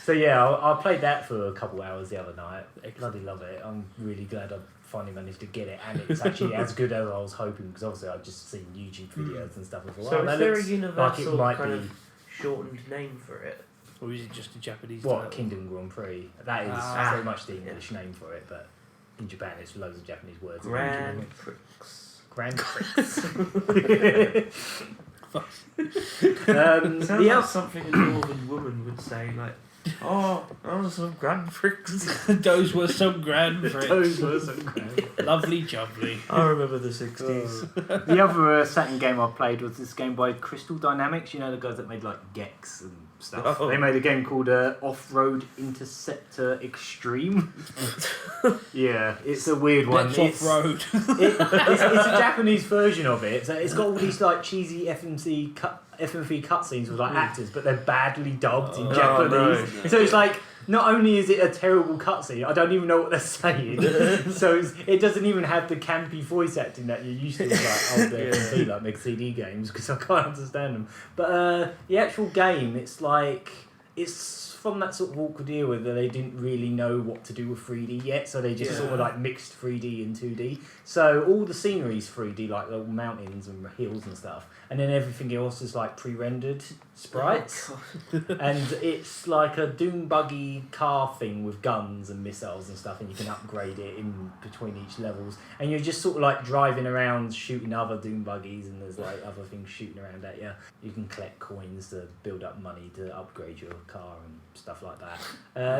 So yeah, I played that for a couple hours the other night. I bloody love it. I'm really glad I finally managed to get it, and it's actually as good as I was hoping because obviously I'd just seen YouTube videos and stuff. I thought, So wow, is that there a looks universal like it might kind be. of shortened name for it? Or is it just a Japanese What, title? Kingdom Grand Prix? That is Ah. very much the English name for it, but in Japan it's loads of Japanese words. Grand Prix. Grand Prix. Sounds The like other something a northern woman would say, like, oh, some Grand Prix. Those were some grand those bricks. were some grand. Lovely jubbly. I remember the 60s. The other Saturn game I played was this game by Crystal Dynamics. You know the guys that made like Gex and stuff. Oh. They made a game called Off-Road Interceptor Extreme. Yeah, it's a weird one. Let's It's- off-road. it's a Japanese version of it. So it's got all these like cheesy FMV cutscenes with like actors, but they're badly dubbed in Oh, Japanese. no. So it's like not only is it a terrible cutscene, I don't even know what they're saying. So it doesn't even have the campy voice acting that you're used to with like old FMV like Mega CD games because I can't understand them. But the actual game, it's like it's from that sort of awkward era where they didn't really know what to do with 3D yet, so they just sort of like mixed 3D and 2D. So all the scenery's 3D, like the mountains and hills and stuff, and then everything else is like pre-rendered sprites. And it's like a Doom buggy car thing with guns and missiles and stuff, and you can upgrade it in between each levels. And you're just sort of like driving around shooting other Doom buggies, and there's like other things shooting around at you. You can collect coins to build up money to upgrade your car and stuff like that.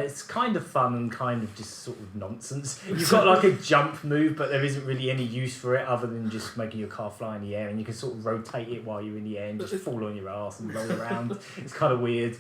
It's kind of fun and kind of just sort of nonsense. You've got like a jump move, but there isn't really any use for it other than just making your car fly in the air, and you can sort of rotate it while you're in the air and just fall on your ass and roll around. It's kind of weird.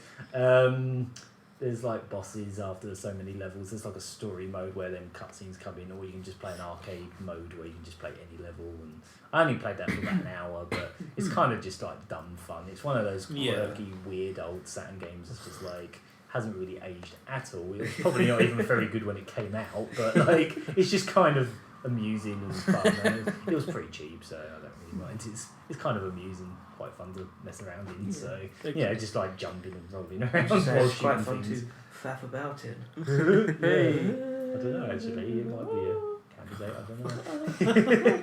There's like bosses after so many levels. There's like a story mode where then cutscenes come in, or you can just play an arcade mode where you can just play any level. And I only played that for about an hour, but it's kind of just like dumb fun. It's one of those quirky, weird old Saturn games that's just like hasn't really aged at all. It was probably not even very good when it came out, but like it's just kind of amusing and fun. And it was pretty cheap, so I don't really mind. It's kind of amusing, quite fun to mess around in. So yeah, just like jumping and rolling around. It's quite fun to faff about in. I don't know actually. It might be a candidate. I don't know.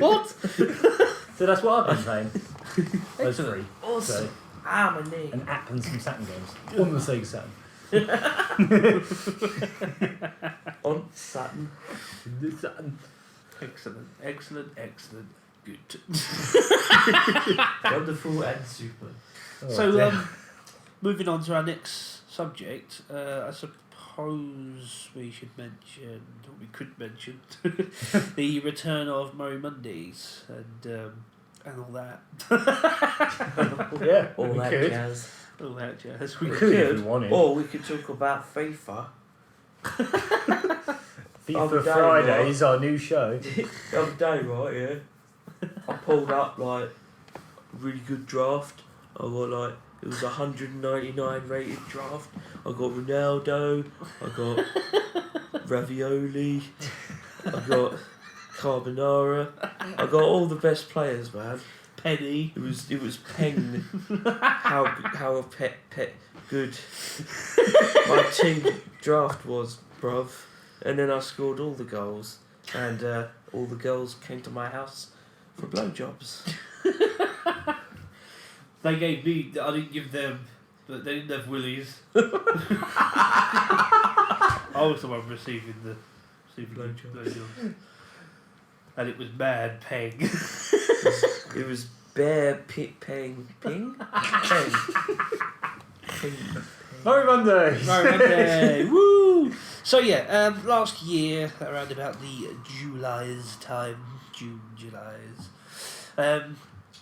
What? So that's what I've been playing. Those three. Awesome. So, My knee. and app and some Saturn games on the Sega Saturn. On Saturn. Excellent. Good. Wonderful and super. So, moving on to our next subject, I suppose we could mention the return of Merry Mondays and all that. Yeah, All we that could. jazz. All that jazz. We We could if could. we wanted. Or we could talk about FIFA. FIFA Fridays, our new show. The other day, right, yeah, I pulled up like a really good draft. I got like, it was 199 rated draft. I got Ronaldo, I got Ravioli, I got Carbonara. I got all the best players, man. Penny. It was Peng. how good my team draft was, bruv. And then I scored all the goals, and all the girls came to my house for blowjobs. They gave me. I didn't give them, but they didn't have willies. I was the one receiving the blowjobs. And it was Mad Peng. It was Bear Ping. Ping? Merry Monday! Merry Monday! Woo! So yeah, last year, around about the July's time,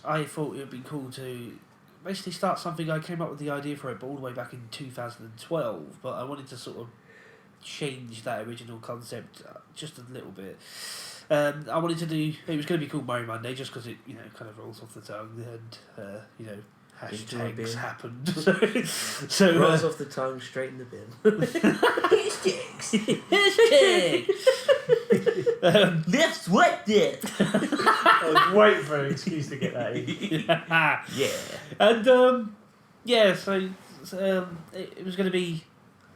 I thought it would be cool to basically start something. I came up with the idea for it, but all the way back in 2012, but I wanted to sort of change that original concept just a little bit. I wanted to do, it was going to be called Merry Monday just because it, kind of rolls off the tongue and, hashtags happened. so rolls off the tongue, straight in the bin. Hashtags! Let's what it. I was waiting for an excuse to get that in. Yeah. And, so it was going to be,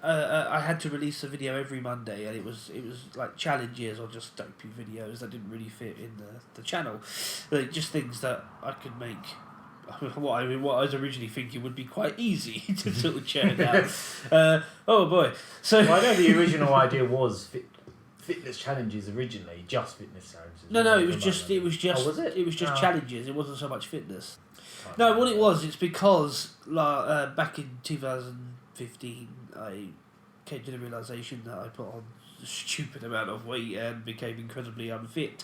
I had to release a video every Monday, and it was like challenges or just dopey videos that didn't really fit in the channel. Like just things that I could make. What I was originally thinking would be quite easy to sort of churn out. Oh boy! So Well, I know the original idea was fitness challenges originally, just fitness challenges. no, it was just Oh, was it? It was just challenges. It wasn't so much fitness. No, what it was, it's because back in 2015, I came to the realisation that I put on a stupid amount of weight and became incredibly unfit.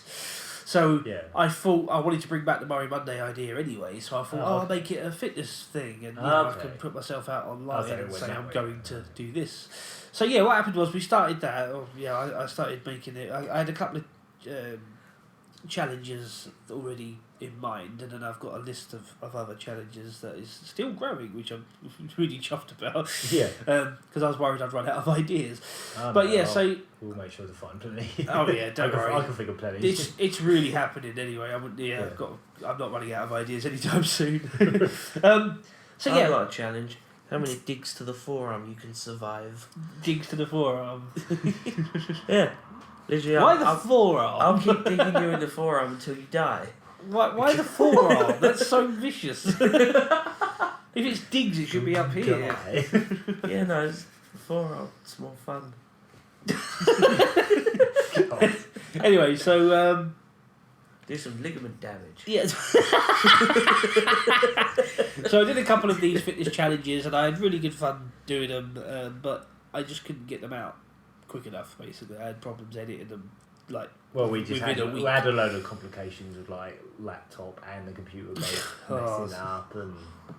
So I thought I wanted to bring back the Merry Monday idea anyway, so I thought, I'll make it a fitness thing, and I can put myself out online and say I'm going to do this. So yeah, what happened was we started that. I started making it. I had a couple of challenges already in mind, and then I've got a list of other challenges that is still growing, which I'm really chuffed about. Yeah. Because I was worried I'd run out of ideas. So we'll make sure to find plenty. Oh yeah, don't worry. I can think of plenty. It's really happening anyway. I'm not running out of ideas anytime soon. So I've got a challenge. How many digs to the forearm you can survive? digs to the forearm. Yeah. Literally, Why the I'll forearm? keep digging you in the forearm until you die. Why the forearm? That's so vicious. If it's digs, it should be up here. Yeah, no, it's forearm. It's more fun. Anyway, so Do some ligament damage. yes. So I did a couple of these fitness challenges, and I had really good fun doing them, but I just couldn't get them out quick enough. Basically, I had problems editing them. Like, Well, we just within had, a week. we had a load of complications with like laptop and the computer both messing up and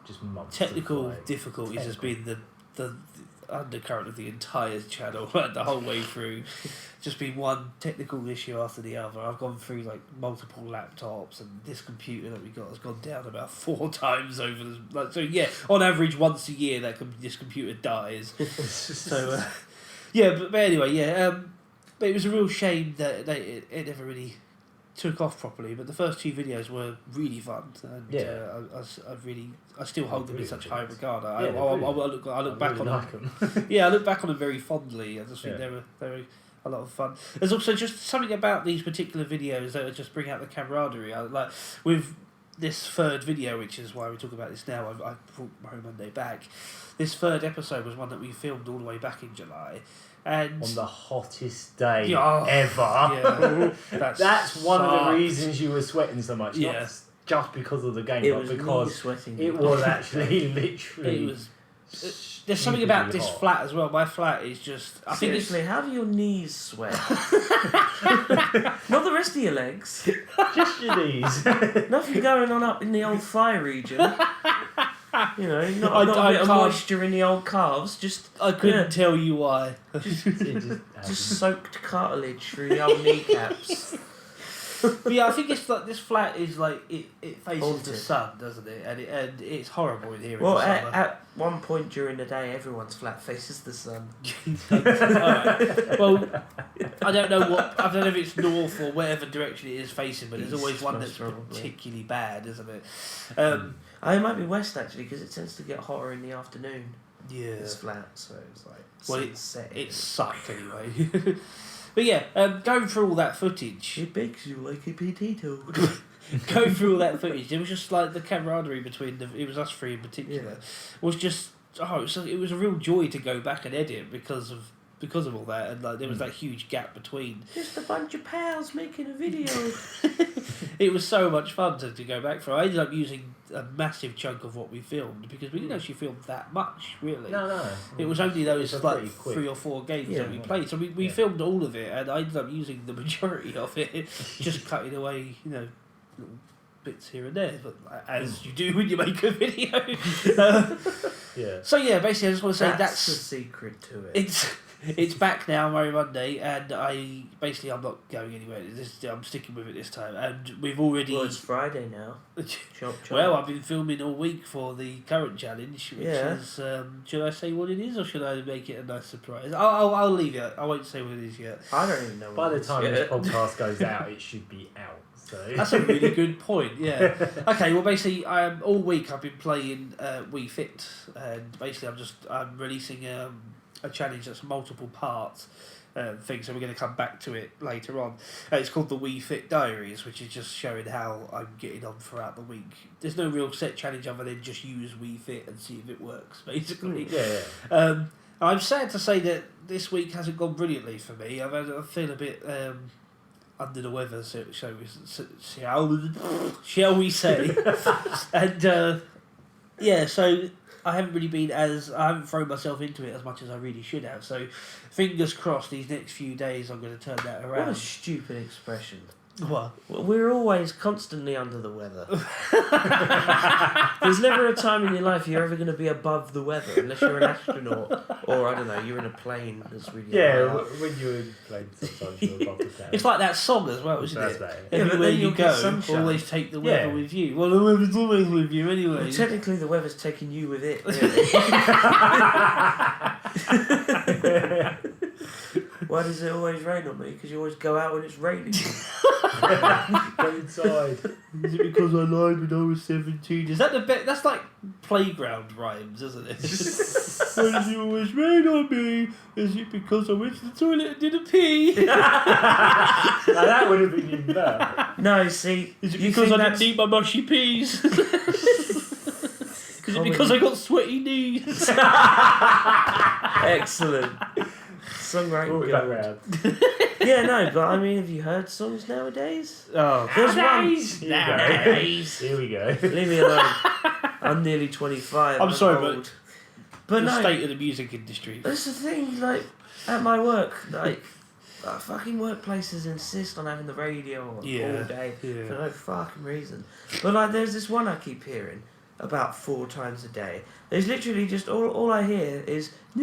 just months technical of, like, difficulties has been the undercurrent of the entire channel the whole way through. Just been one technical issue after the other. I've gone through like multiple laptops, and this computer that we got has gone down about 4 times over the, like, so yeah, on average once a year this computer dies. So yeah, but anyway, yeah, but it was a real shame that it never really took off properly. But the first 2 videos were really fun, and Yeah. I still hold them in really such enjoyed high it. regard. Yeah, I look back on them. them. Yeah, I look back on them very fondly. I just think Yeah. they were a lot of fun. There's also just something about these particular videos that just bring out the camaraderie. Like with this third video, which is why we talk about this now. I brought MyNintendo back. This third episode was one that we filmed all the way back in July, and On the hottest day Yeah. ever. Yeah, That's one of the sucked. reasons you were sweating so much. Yeah. Not just because of the game, It but was me because sweating. it was actually literally. It was. There's something about this hot. flat as well. My flat is just. I think it's. Seriously, how do your knees sweat? Not the rest of your legs. Just your knees. Nothing going on up in the old thigh region. You know, not I a bit of can't- moisture in the old calves. Just I couldn't Yeah. tell you why. just soaked cartilage through the old kneecaps. But yeah, I think it's like this flat is like it faces the Haunted. sun, doesn't it? And it's horrible in here. Well, in the summer. at one point during the day, everyone's flat faces the sun. Alright. Well, I don't know if it's north or whatever direction it is facing, but there's East, always one most that's probably. particularly bad, isn't it? It might be west actually, because it tends to get hotter in the afternoon. Yeah, It's flat, so it's like Well, sunset. it sucked anyway. But yeah, going through all that footage, It bakes you like a potato. going through all that footage, it was just like the camaraderie between it was us 3 in particular, was just it was a real joy to go back and edit because of all that, and like there was that huge gap between. Just a bunch of pals making a video. It was so much fun to go back for. I ended up using a massive chunk of what we filmed because we didn't actually film that much, really. No. It was only those It's like pretty quick. 3 or 4 games Yeah. that we played. So we Yeah. filmed all of it, and I ended up using the majority of it, just cutting away, little bits here and there, but as you do when you make a video. Yeah. So yeah, basically, I just want to say That's the that's secret to it. it's back now, MyNintendo, and I'm not going anywhere. I'm sticking with it this time, and we've already. Well, it's Friday now. Chop, chop. Well, I've been filming all week for the current challenge, which Yeah. is. Should I say what it is, or should I make it a nice surprise? I'll leave it. I won't say what it is yet. I don't even know. By what the it is time yet. this podcast goes out, it should be out. So That's a really good point. Yeah. Okay. Well, basically, all week I've been playing Wii Fit, and basically I'm releasing a challenge that's multiple parts thing. So we're going to come back to it later on. It's called the Wii Fit Diaries, which is just showing how I'm getting on throughout the week. There's no real set challenge other than just use Wii Fit and see if it works. Basically. yeah. I'm sad to say that this week hasn't gone brilliantly for me. I feel a bit under the weather, shall we say. And yeah, so I haven't thrown myself into it as much as I really should have. So fingers crossed these next few days I'm going to turn that What around. a stupid expression. What? Well, we're always constantly under the weather. There's never a time in your life you're ever going to be above the weather unless you're an astronaut or, I don't know, you're in a plane that's really Yeah, high up. when you're in plane, sometimes you're above the cloud. It's like that song as well, isn't That's it? better. Yeah, but Everywhere then you you'll get go, sunshine. always take the weather Yeah. with you. Well, the weather's always with you anyway. Well, technically the weather's taking you with it, really. Why does it always rain on me? Because you always go out when it's raining. Go inside. Is it because I lied when I was 17? Is that the best? That's like playground rhymes, isn't it? Why does it always rain on me? Is it because I went to the toilet and didn't pee? Now that would have been even better. No, see, Is it you because think I that's- didn't eat my mushy peas? Is it because I got sweaty knees? Excellent. Songwriting. Brought it back round. Yeah, no, but I mean, have you heard songs nowadays? Oh, There's nowadays. Here we go. Nowadays. Here we go. Leave me alone. I'm nearly 25. I'm sorry, old. But the no, state of the music industry. that's the thing. Like at my work, like fucking workplaces insist on having the radio on all day for no fucking reason. But like, there's this one I keep hearing about 4 times a day. There's literally just all I hear is. Oh,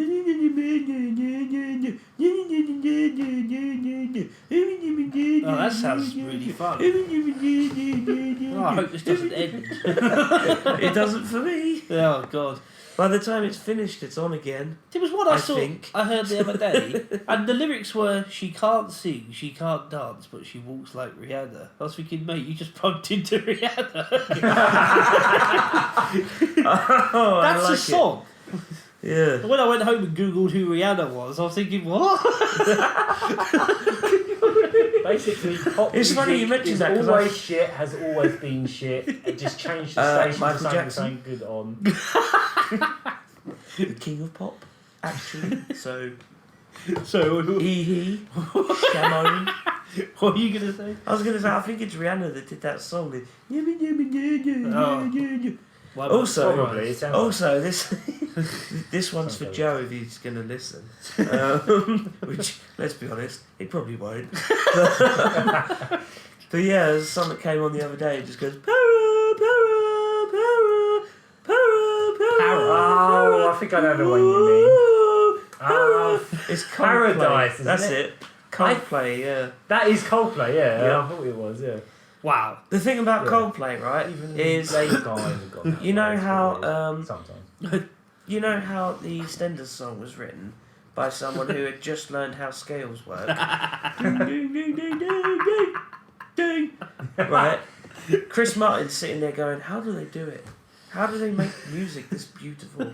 that sounds really fun. Oh, I hope this doesn't end. It doesn't for me. Oh God. By the time it's finished, it's on again. There was one I think. I heard the other day, and the lyrics were, "She can't sing, she can't dance, but she walks like Rihanna." I was thinking, mate, you just bumped into Rihanna. Oh, That's I like a song. Yeah. When I went home and googled who Rihanna was, I was thinking, what? Basically, pop It's funny you music mentioned is that, 'cause always shit, has always been shit. It just changed the station Michael to something Jackson. good on. The king of pop, actually. So, So, he, Shamon. what are you gonna say? I was going to say, I think it's Rihanna that did that song. Why Also, Probably. It sounds Also, this one's for Joe if he's going to listen. Which, let's be honest, he probably won't. But yeah, there's a song that came on the other day. It just goes para para para para para. Oh, I think I know the one you mean. It's Paradise, Coldplay. isn't That's it? it. Coldplay, yeah. That is Coldplay, yeah. Yeah. I thought it was, yeah. Wow. The thing about Yeah. Coldplay, right, is Lady Gaga have got that you know voice, how really, sometimes. you know how the EastEnders song was written by someone who had just learned how scales work. Ding, ding, ding, ding, ding, ding, ding. Right? Chris Martin's sitting there going, how do they do it? How do they make music this beautiful?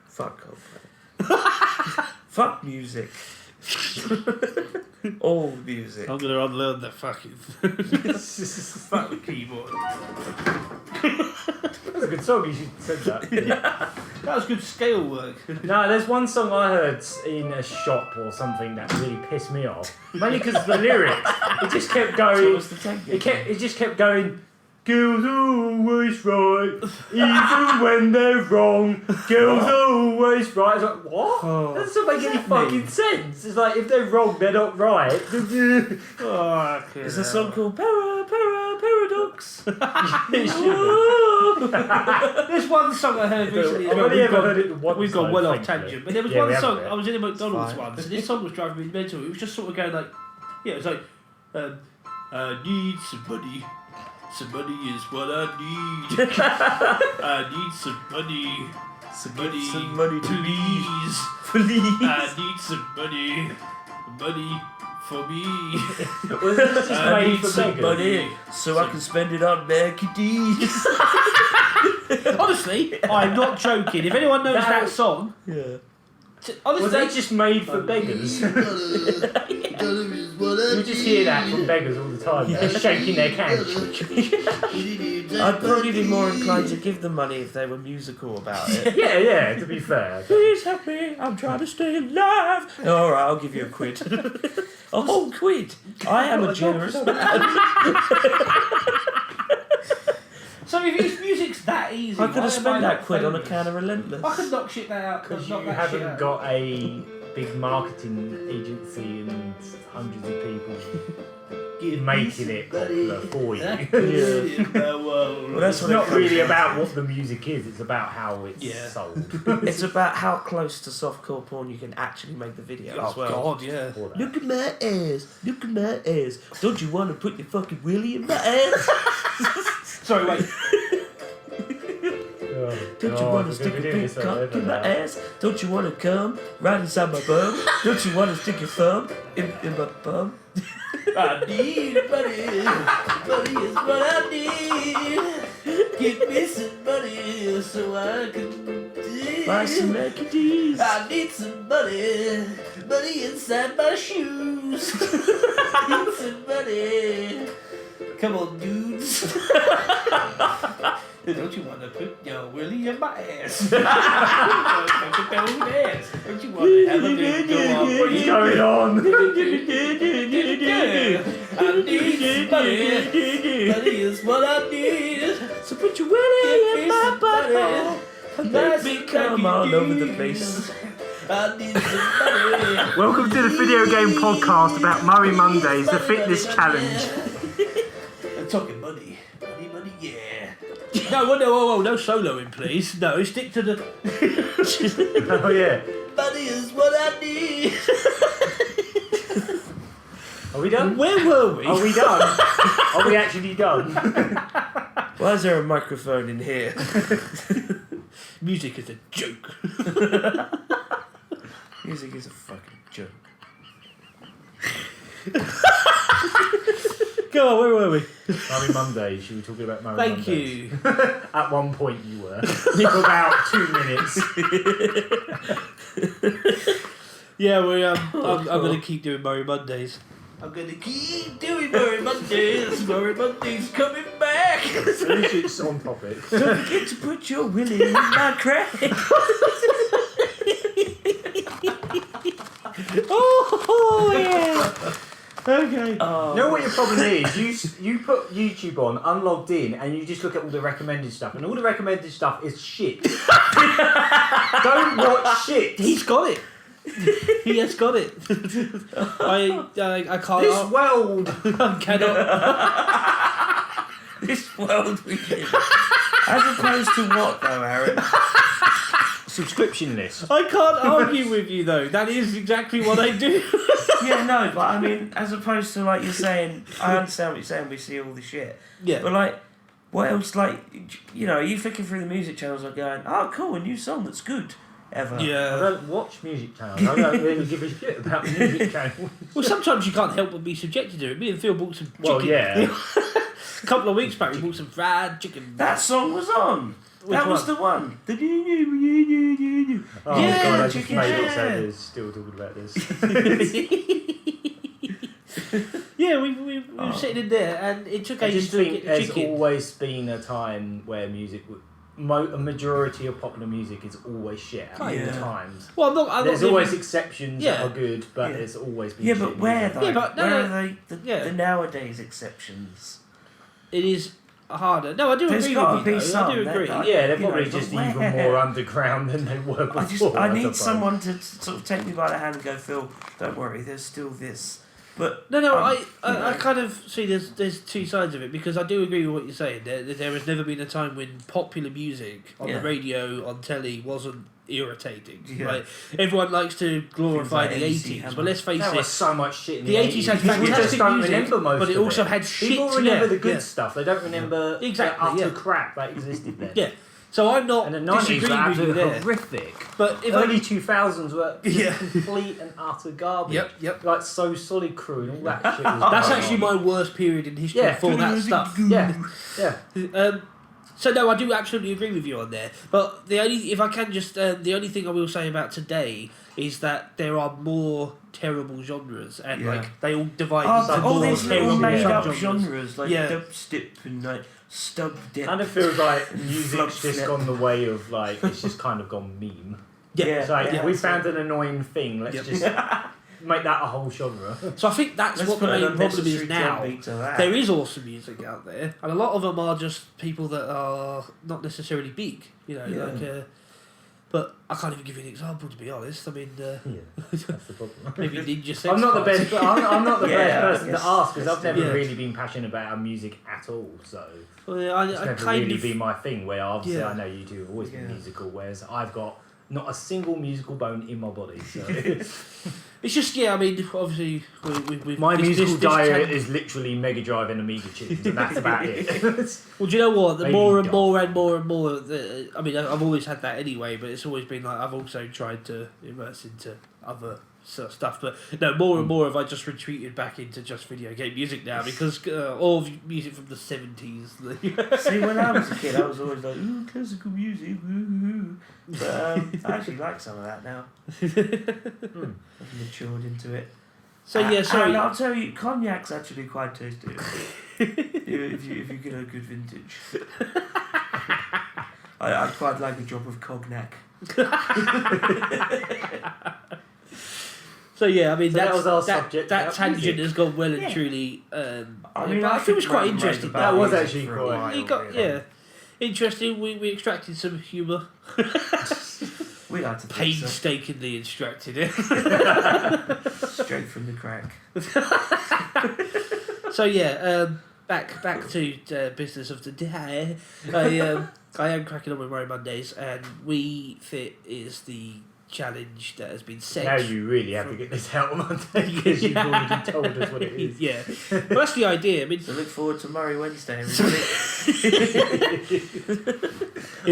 Fuck Coldplay. Fuck music. All music. I'm gonna unlearn that fucking fuck the keyboard. That's a good song, you should said that. That was good scale work. No, there's one song I heard in a shop or something that really pissed me off. Mainly because of the lyrics. It just kept So going. what's the technique? It just kept going. Girls are always right, even when they're wrong. Girls are always right. It's like, what? Oh. That doesn't make What any does that fucking sense. It's like, if they're wrong, they're not right. Oh, There's a song called Paradox. There's one song I heard recently. I've only ever heard it once. We've gone though, well off thankfully. tangent, but there was Yeah, we one have song. it. I was in a McDonald's Fine. once, and this song was driving me mental. It was just sort of going like, yeah, it was like, I need some money. Some money is what I need. I need some money. Some money, Some money, please. Please. I need some money. Money for me. Was this just I made need for some beggars? Money, so I can spend it on Mackey D's. Honestly, I'm not joking. If anyone knows that song, Yeah. honestly, Was that just made for beggars? You just hear that from beggars all the time. They're shaking their cans. I'd probably be more inclined to give them money if they were musical about it. Yeah, to be fair. Please help me, I'm trying to stay alive. Alright, I'll give you a quid. A whole quid. I am a generous man. so if music's that easy, I could why have am spent I that not quid on a famous? can of Relentless. I could knock shit that out Because knock you that shit haven't out. got a big marketing agency and hundreds of people making it popular for you. Well, that's It's what it not comes really down about what the music is, it's about how it's Yeah. sold. It's about how close to softcore porn you can actually make the video Oh as well. God, yeah. For that. Look at my ass. Look at my ass. Don't you want to put your fucking willy in my ass? Sorry, wait. Oh, Don't you God, want to we're stick a gonna be doing big this cock forever in my now. ass? Don't you want to come right inside my bum? Don't you want to stick your thumb in my bum? I need a buddy. Buddy is what I need. Give me some money so I can Buy some Mercedes. I need some money. Money inside my shoes. Need some money. Come on, dudes. Don't you want to put your willy in my ass? Don't you want to have a big go on? What is going on? I need some money. Money is what I need. So put your willy in my butthole. And Nice make me come all over the dudes. place. I need some money. Welcome to the video game podcast about Murray Mondays, the fitness challenge. I'm talking money. Money, yeah. No, no soloing, please. No, stick to the... Oh yeah. Money is what I need. Are we done? Where were we? Are we done? Are we actually done? Why is there a microphone in here? Music is a joke. Music is a fucking joke. Go on, where were we? Murray Mondays, you were talking about Murray Thank Mondays. you. At one point you were. For about 2 minutes. Yeah, I'm going to keep doing Murray Mondays. I'm going to keep doing Murray Mondays. Murray Mondays coming back. At least it's on topic. Don't forget to put your willy in my crack. Oh, yeah. Okay. You know what your problem is? You put YouTube on, unlogged in, and you just look at all the recommended stuff, and all the recommended stuff is shit. Don't watch shit. He's got it. He has got it. I can't. This world. I cannot. This world we live in. As opposed to what though, Aaron? Subscription list. I can't argue with you though. That is exactly what I do. Yeah, no, but I mean, as opposed to like you're saying, I understand what you're saying, we see all the shit. Yeah. But like, what else, like, you know, are you flicking through the music channels like going, oh cool, a new song that's good, ever. I Yeah. don't watch music channels. I don't really give a shit about music channels. Well, sometimes you can't help but be subjected to it. Me and Phil bought some chicken. Well, yeah. A couple of weeks back, we bought some fried chicken. That song was on. Which that was one? the one. Oh Yeah, god, I just chicken. made it so there's still talking about this. Yeah, we were sitting in there, and it took I ages just to think get the there's chicken. always been a time where music, a majority of popular music is always shit at all Yeah. times. Well, I'm There's not always living- exceptions Yeah. that are good, but Yeah. there's always been Yeah, shit but where music. though? Yeah, but no, where no, are they, the nowadays exceptions? It is harder. No, I do There's agree gotta with be you. Though. I some do that- agree. that- Yeah, they're You know, probably but just where? even more underground than they were before. I need suppose. someone to sort of take me by the hand and go, Phil, don't worry, there's still this. But No, I you know. kind of see there's two sides of it, because I do agree with what you're saying. There has never been a time when popular music on Yeah. the radio, on telly, wasn't irritating. Yeah. Right? Everyone likes to glorify Things the like 80s, MC but Hammer. let's face There was it, so much shit in the 80s had People just fantastic don't music, remember most but it of also had shit. People remember the good yeah. stuff. They don't remember Exactly, the utter yeah. crap that existed then. Yeah. So I'm not And the 90s were disagreeing with you absolutely there. horrific. But if Early 2000s were just Yeah. complete and utter garbage. Yep. Like So Solid Crew and all that shit was That's going actually on. my worst period in history Yeah. for that stuff. Yeah, yeah. So no, I do absolutely agree with you on there. But the only only thing I will say about today is that there are more terrible genres, and Yeah. like they all divide into all more these little terrible made up subgenres. genres like Yeah. dubstep and like stub dip. Kind of feels like Flub music's just flip. gone the way of like it's just kind of gone meme. Yeah. Yeah. It's like Yeah. we found an annoying thing. Let's Yep. just make that a whole genre. So I think that's Let's what the put an main problem unnecessary is now. drum beat to that. There is awesome music out there, and a lot of them are just people that are not necessarily big. You know, Yeah. like. But I can't even give you an example, to be honest. I mean, Yeah, that's the problem. maybe Ninja Sex I'm not the Party. best. I'm not the Yeah, best I person to guess ask because I've that's- never yeah. really been passionate about music at all. So Well, it's I never kind really of. been my thing. Where obviously Yeah. I know you two have always been Yeah. musical, whereas I've got not a single musical bone in my body. So It's just, yeah, I mean, obviously, we my this- musical this diet tend- is literally Mega Drive and Amiga tunes, and that's about it. Well, do you know what? The Maybe more and golf. more and more and more. I mean, I've always had that anyway, but it's always been like I've also tried to immerse into other sort of stuff. But no, more and more have I just retreated back into just video game music now because all of music from the 70s. See, when I was a kid, I was always like, ooh, classical music, woo-hoo. But I actually like some of that now. I've matured into it. So yeah, sorry. And I'll tell you, cognac's actually quite tasty. if you get a good vintage. I quite like a drop of cognac. So yeah, I mean, So that was our subject. That tangent has gone well and truly. I think it was quite interesting. That was actually quite. You got interesting. We extracted some humour. We like to think so. Painstakingly extracted it. Straight from the crack. So yeah, back to business of the day. I am cracking on with Murray Mondays, and We Fit is the challenge that has been set. Now you really have to get this out on Monday because you've already told us what it is. Yeah, well, that's the idea. I mean, So look forward to Murray Wednesday. Everybody.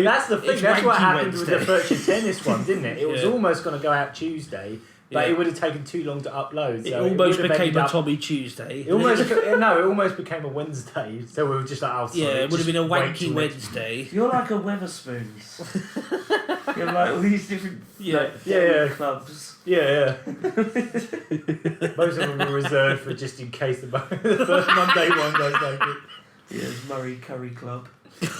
That's the thing. It's That's what Wanky happened Wednesday. with the virtual tennis one, didn't it? It was Yeah. almost going to go out Tuesday, but Yeah. it would have taken too long to upload. it So almost would have became ended a up- Tommy Tuesday. It almost became a Wednesday. So we were just like, oh, sorry, Yeah, it would have been a just wait wanky till next- Wednesday. You're like a Weatherspoons. You have like all these different Yeah. clubs. Yeah. Most of them were reserved for just in case the first Monday one goes no good. Yeah, there's Murray Curry Club. Yep.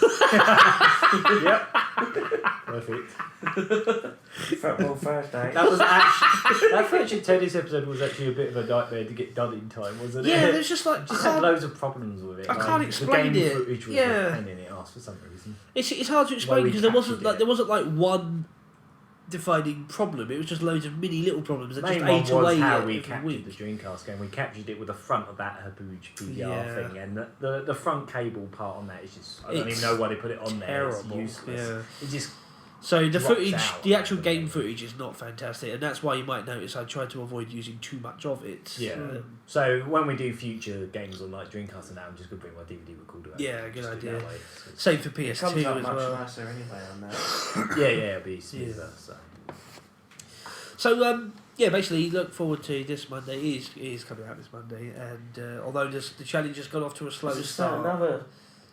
Perfect. Football Thursday. That was actually that virtual tennis episode was actually a bit of a nightmare to get done in time, wasn't it? Yeah, there's just like Just had loads of problems with it. I can't explain the game it. footage was Yeah. a pain in the arse for some reason. it's hard to explain Well, we because there wasn't captured like one defining problem. It was just loads of mini little problems that The main just one ate away was how every we captured week. the Dreamcast game. We captured it with the front of that Habuj PDR Yeah. thing, and the front cable part on that is just I don't It's even know why they put it on there. It's terrible. useless. Yeah. It just So the drops footage, out the actual on game the- footage is not fantastic, and that's why you might notice I tried to avoid using too much of it. Yeah. So when we do future games on like Dreamcast and that, I'm just gonna bring my DVD recorder out. Yeah, good Just do it idea. that way. Same for It PS2 comes out as much well. nicer anyway on that. Yeah, it'll be smoother. So basically, look forward to this Monday. It is coming out this Monday, and although the challenge has gone off to a slow Just start. another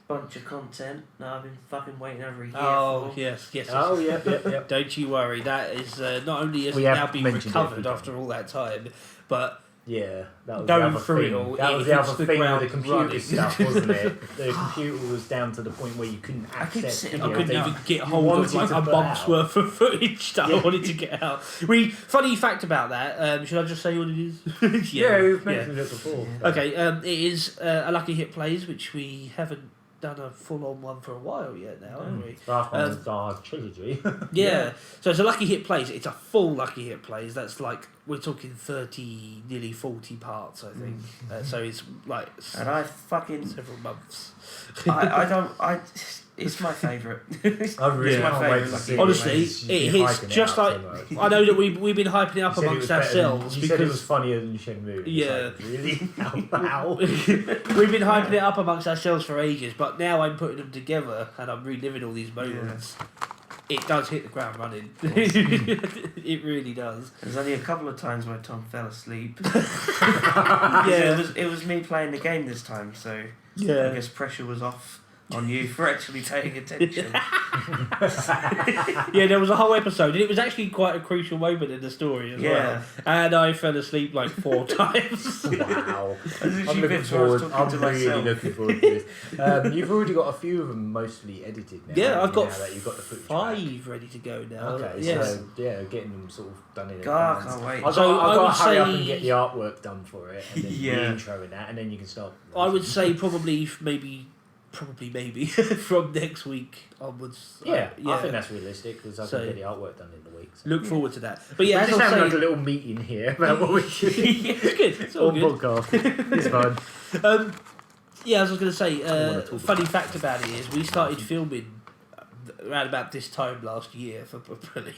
bunch of content that I've been fucking waiting over a year Oh for. yes. Oh yeah. Don't you worry. That is not only has We it have now been mentioned it recovered every after all that time, but Yeah, that was Going the other through it thing. all, That it was the hits other the thing with ground the computer running. stuff, wasn't it? The computer was down to the point where you couldn't I keep access. sitting I Yeah, couldn't yeah. even get You hold of wanted like to a put month's out. worth of footage that I Yeah. wanted to get out. Funny fact about that. Should I just say what it is? Yeah, we've mentioned it before. Okay. It is a Lucky Hit Plays, which we haven't done a full-on one for a while yet now, have we? Last one was our trilogy. Yeah. So it's a Lucky Hit Plays. It's a full Lucky Hit Plays. That's like we're talking 30, nearly 40 parts, I think. So it's like And I fucking several months. it's my favourite. I really Yeah. can't My wait to favourite see it. Honestly, You've it been hits hyping it just up like so much. I know that we've been hyping it up You said it amongst was better than- ourselves you said it was because funnier than Shenmue. It's Yeah. like, really? How? we've been hyping it up amongst ourselves for ages. But now I'm putting them together and I'm reliving all these moments. It does hit the ground running. It really does. There's only a couple of times where Tom fell asleep. Yeah. it was me playing the game this time, so I Yeah. guess pressure was off on you for actually paying attention. Yeah, there was a whole episode, and it was actually quite a crucial moment in the story as well. And I fell asleep like 4 times. Wow. There's I'm literally looking bits where I was forward. talking I'm to really myself. looking forward to this. You've already got a few of them mostly edited now. Yeah, haven't I've you, got now that you've got the footage 5 ready to go now. back? Okay, Yes. so yeah, getting them sort of done in God, I advance. can't wait. I've So got I to would hurry up say- and get the artwork done for it, and then Yeah. the intro and that, and then you can start. I would say probably maybe from next week onwards. Yeah, I think that's realistic because I So- can get the artwork done in the week. So. Look forward to that. But yeah, We're as just I having was like a saying, little meeting here about what we're doing it's good. It's all on good. podcast. It's fun. Yeah, as I was going to say, wanna talk funny fact about it is we started filming around about this time last year for Prix.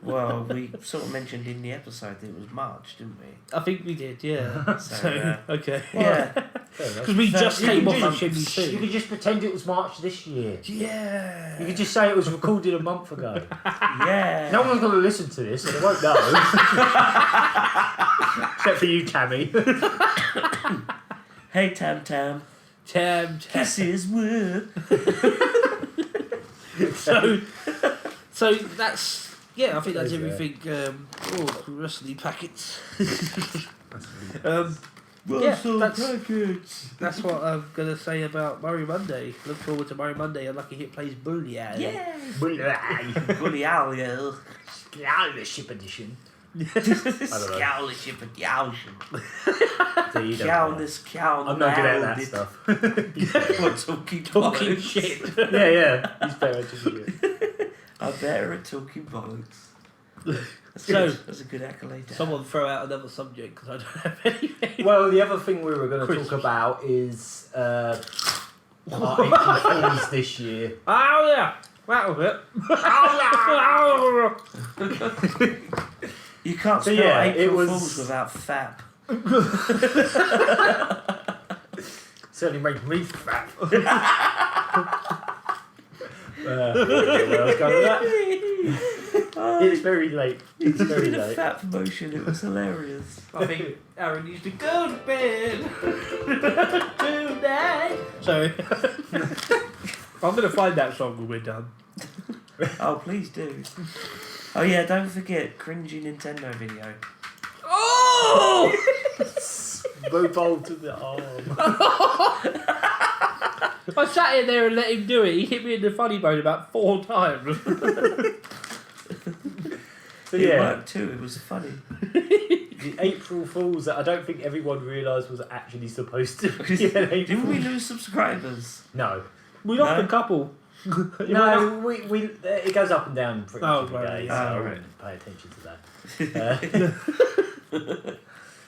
Well, we sort of mentioned in the episode that it was March, didn't we? I think we did, yeah. So, Okay. yeah. Because we just came off of Shenmue You 2. could just pretend it was March this year. Yeah. You could just say it was recorded a month ago. Yeah. No one's going to listen to this, so they won't know. Except for you, Tammy. Hey, Tam. This is wood. So that's I think that's everything. Wrestling packets. That's what I'm gonna say about Murray Monday. Look forward to Murray Monday. Unlucky Hit plays Bully. Yeah. Bully Scholarship edition. Scholarship edition. I'm not good at that stuff. What, talking shit. Yeah. He's better at talking shit. I'm better at talking bollocks. That's a good accolade. Someone throw out another subject because I don't have anything. Well, the other thing we were going to talk about is our April Fools this year. Oh yeah, that was it. You can't spell April Fools without fap. Certainly made me fat. Where I was going with that. It's very late. It's very The late. fap motion, it was hilarious. I think Aaron used to go to bed tonight. Sorry. I'm gonna find that song when we're done. Oh, please do. Oh yeah, don't forget cringy Nintendo video. Oh! Mobile to the arm. I sat in there and let him do it. He hit me in the funny bone about 4 times. So It worked too, it was funny. the April Fools that I don't think everyone realised was actually supposed to be an April Didn't we lose subscribers? No. We lost a couple. No, we it goes up and down pretty much every right, day, yeah. so I wouldn't pay attention to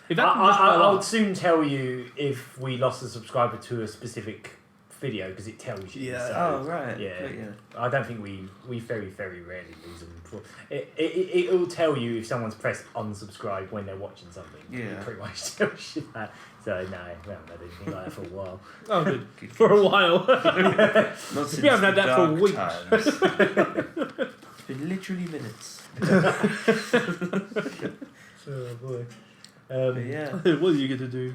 that. I'll soon tell you if we lost a subscriber to a specific video because it tells you. Yeah. So, Oh right. Yeah. Yeah. I don't think we very very rarely lose them. It will tell you if someone's pressed unsubscribe when they're watching something. Yeah. It pretty much tells you that. So no, we haven't had anything like that for a while. Oh, good. For a while. Not since We haven't had the that for dark weeks. times. It's been literally minutes. Oh boy. But yeah. What are you going to do?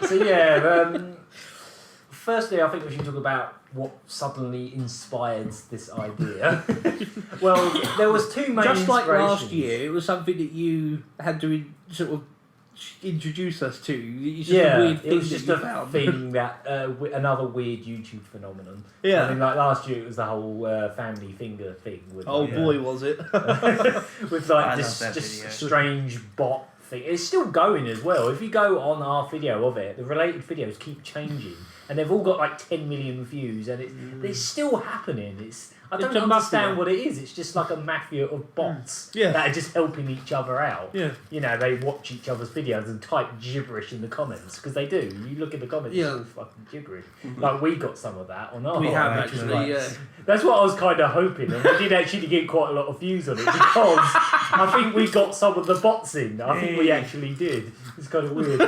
So yeah, firstly I think we should talk about what suddenly inspired this idea. Well, there was two main Just like last inspirations. year, it was something that you had to sort of introduce us to. It's just a Yeah, weird it thing was that just you a found. thing that another weird YouTube phenomenon. Yeah. I mean, like last year it was the whole family finger thing with Oh like, boy, was it. with I like love this that just video. strange bot thing. It's still going as well. If you go on our video of it, the related videos keep changing, and they've all got like 10 million views, and it's still happening. I don't It's a understand mafia. what it is. It's just like a mafia of bots Yeah. that are just helping each other out. Yeah. You know, they watch each other's videos and type gibberish in the comments because they do. You look in the comments, Yeah. it's all fucking gibberish. Like we got some of that on our. We have which was actually, like- yeah. That's what I was kind of hoping, and we did actually get quite a lot of views on it because I think we got some of the bots in. I think we actually did. It's kind of weird.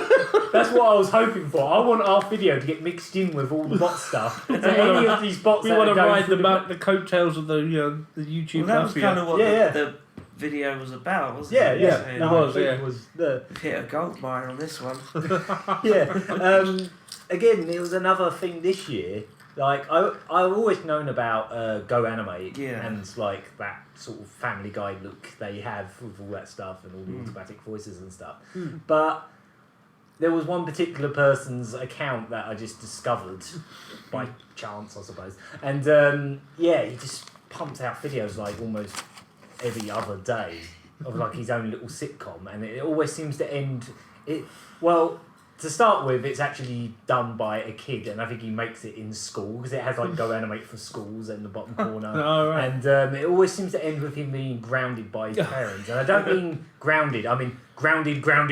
That's what I was hoping for. I want our video to get mixed in with all the bot stuff. So any of these bots We that want are to going ride through the coattails of the YouTube Well, that was mafia. kind of what Yeah. the video was about, wasn't Yeah, it? yeah. So, it was, it yeah. was the we've hit a gold mine on this one. yeah. Again, it was another thing this year. Like I've always known about Go Animate Yeah. and like that sort of Family Guy look they have with all that stuff and all the automatic voices and stuff. But there was one particular person's account that I just discovered by chance, I suppose. And yeah, he just pumps out videos like almost every other day of like his own little sitcom, and it always seems to end. Well, to start with, it's actually done by a kid, and I think he makes it in school because it has like Go Animate for schools in the bottom corner. Oh, right. And it always seems to end with him being grounded by his parents. And I don't mean grounded, I mean grounded for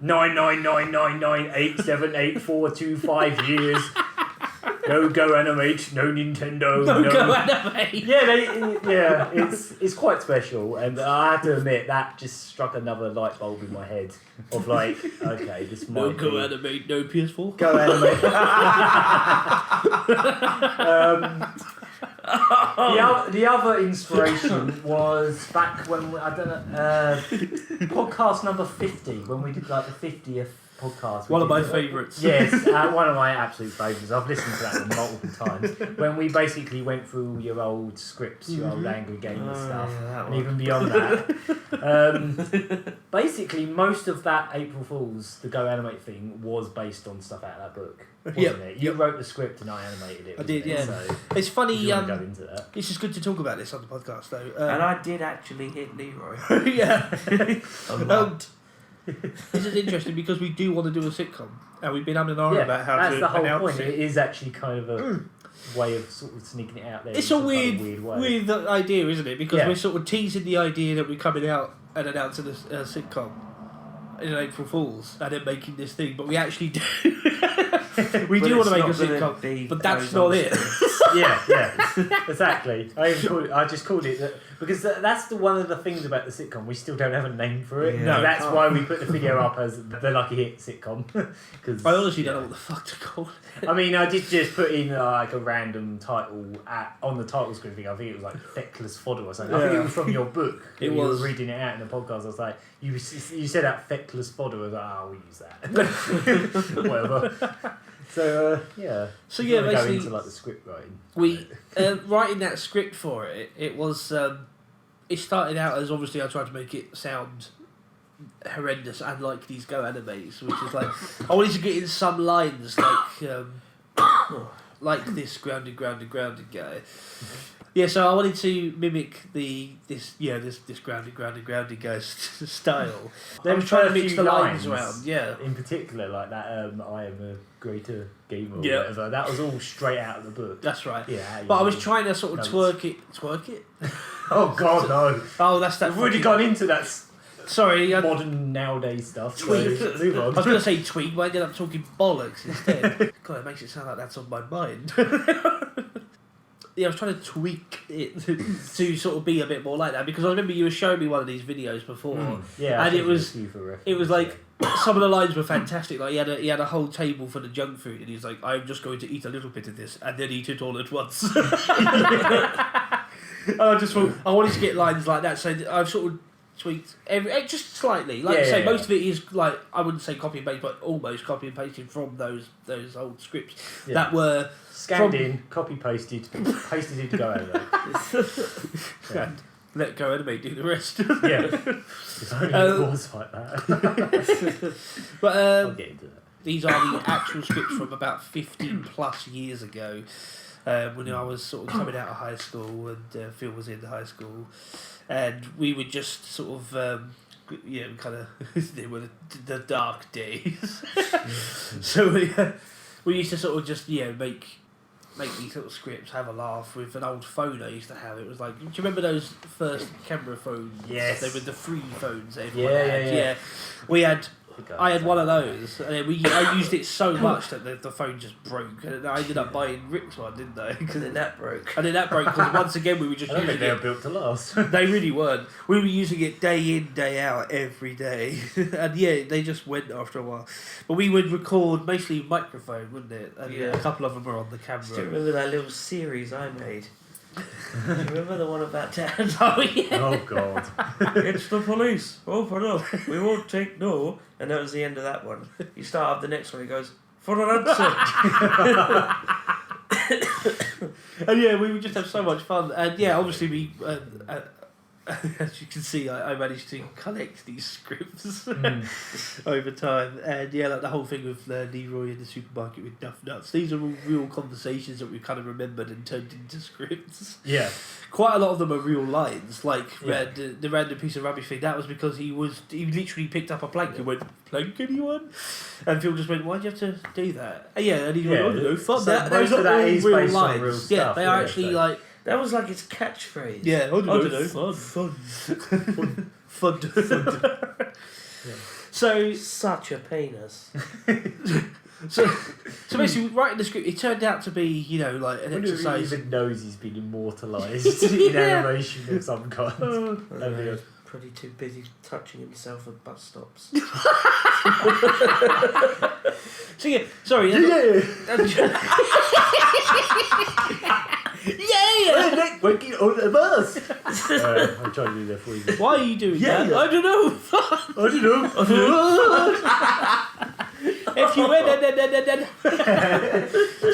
99999878425 years. go animate, no Nintendo, No go animate. Yeah, it's quite special, and I have to admit that just struck another light bulb in my head of like, okay, this No might go be animate, no PS4. go animate. The other inspiration was back when podcast number 50, when we did like the 50th podcast. One of my favourites. Yes, one of my absolute favourites. I've listened to that multiple times. When we basically went through your old scripts, your old Angry Gamer stuff, and even beyond that. Basically, most of that April Fool's, the Go Animate thing, was based on stuff out of that book, wasn't it? You wrote the script and I animated it. I did, yeah. So it's funny. go into that. It's just good to talk about this on the podcast, though. And I did actually hit Leroy. Yeah. A lot. This is interesting because we do want to do a sitcom, and we've been having an argument about how that's to the whole announce point. it. It is actually kind of a way of sort of sneaking it out there. It's in a some kind weird, of way. weird idea, isn't it? Because Yeah. we're sort of teasing the idea that we're coming out and announcing a sitcom in April Fool's, and then making this thing, but we actually do. We do want to make a sitcom, but that's not it. yeah, exactly. I just called it that because that's one of the things about the sitcom. We still don't have a name for it. Yeah. No, that's why we put the video up as the Lucky Hit sitcom. Cause, I honestly don't know what the fuck to call it. I mean, I did just put in like a random title on the title screen thing. I think it was like Feckless Fodder or something. I think it was from your book. It You was. were reading it out in the podcast. I was like, you said that Feckless Fodder. I was like, oh, we'll use that. Whatever. So yeah. So If yeah, you wanna basically, go into like the script writing. we writing that script for it. It was. It started out as obviously I tried to make it sound horrendous and like these Go Animes, which is like I wanted to get in some lines like this grounded guy. Yeah, so I wanted to mimic this grounded guy style. I was trying to mix the lines around. Yeah. In particular, like that, I am a greater gamer or Yeah. whatever. That was all straight out of the book. That's right. Yeah. But I was trying to sort of Notes. twerk it. Oh God, no! Oh, that's that. We've already gone into that Sorry, modern nowadays stuff. So Tweet. move I on. was going to say tweet, but I ended up talking bollocks instead. God, it makes it sound like that's on my mind. Yeah, I was trying to tweak it to sort of be a bit more like that because I remember you were showing me one of these videos before. Yeah, I and think it was there's a few for reference, it was like some of the lines were fantastic. Like he had a whole table for the junk food, and he's like, "I'm just going to eat a little bit of this and then eat it all at once." And I just thought I wanted to get lines like that, so I've sort of tweaked just slightly. Like I say, most of it is like I wouldn't say copy and paste, but almost copy and pasting from those old scripts that were scanned in, copy pasted, pasted into Go Animate. and let Go Animate do the rest. Yeah, if only it was like that. But I'll get into that. these are the actual scripts from about 15 plus years ago, when I was sort of coming out of high school and Phil was in high school, and we would just sort of kind of they were the dark days. So we used to sort of just make these sort of scripts, have a laugh with an old phone I used to have. It was like, do you remember those first camera phones? Yes. They were the free phones that everyone had. Yeah. We had. I had one of those, and then I used it so much that the phone just broke, and I ended up buying Rick's one, didn't I? And then that broke. And then that broke because once again we were just I don't using think they it. were built to last. They really weren't. We were using it day in, day out, every day. And yeah, they just went after a while. But we would record mostly microphone, wouldn't it? And Yeah. a couple of them were on the Do you camera. remember that little series I made? Do you remember the one about Dad? Oh, yeah. Oh God. It's the police. Open up. We won't take no. And that was the end of that one. You start up the next one, he goes, for an answer. And yeah, we would just have so much fun. And yeah, obviously we... as you can see, I managed to collect these scripts over time, and yeah, like the whole thing with Leroy in the supermarket with Duff Nuts. These are all real conversations that we kind of remembered and turned into scripts. Yeah. Quite a lot of them are real lines, like the random piece of rubbish thing. That was because he literally picked up a plank and went, "Plank anyone?" And Phil just went, "Why'd you have to do that?" And yeah, and he went, "Oh no, fuck So that." most Those of are that all is real based on lines. real Yeah, stuff, they are yeah, actually so- like. That was like his catchphrase. Yeah, I don't know. Fun. Fun. Yeah. So Such a penis. So basically, writing the script, it turned out to be, you know, like an exercise. He even knows he's been immortalised in animation of some kind. He's pretty too busy touching himself at bus stops. So yeah, sorry. Yeah. Working on the bus. I'm trying to do that for you. Why are you doing that? I don't know. If you win,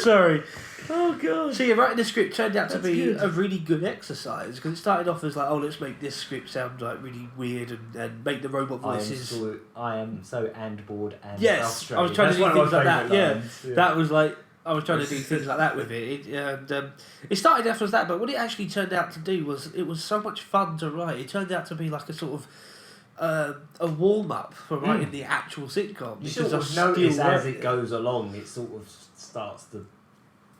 sorry. Oh god. So yeah, writing the script turned out to That's be good. a really good exercise because it started off as like, oh, let's make this script sound like really weird and make the robot voices. I am so and bored and Yes, frustrated. I was trying to do That's one things of my like that. favourite lines. Yeah. That was like I was trying to do things like that with it. It started off as that, but what it actually turned out to do was it was so much fun to write. It turned out to be like a sort of a warm up for writing the actual sitcom. You sort of notice as it goes along, it sort of starts to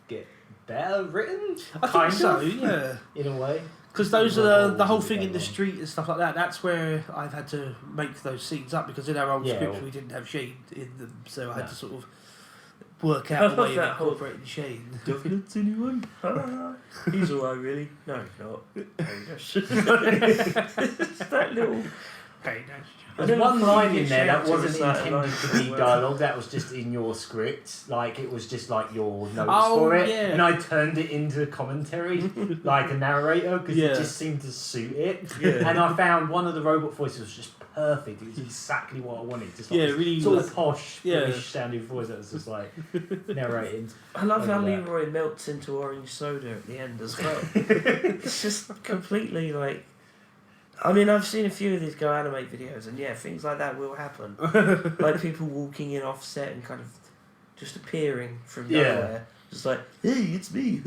get better written. I think so, yeah. In a way. Because those are the whole thing in the street and stuff like that. That's where I've had to make those scenes up because in our old scripts we didn't have Shane in them, so I had to sort of work out a way of incorporating Shane. Definite anyone? He's alright, really. No, he's not. It's that little. There's one line in there that wasn't intended to be dialogue, that was just in your script. Like, it was just like your notes for it. Yeah. And I turned it into a commentary, like a narrator, because it just seemed to suit it. Yeah. And I found one of the robot voices was just perfect. It was exactly what I wanted. Just like really sort of posh, British sounding voice that was just like narrating. I love how Leroy melts into orange soda at the end as well. It's just completely like. I mean, I've seen a few of these Go Animate videos, and yeah, things like that will happen. Like people walking in off set and kind of just appearing from nowhere. Just like, hey, it's me.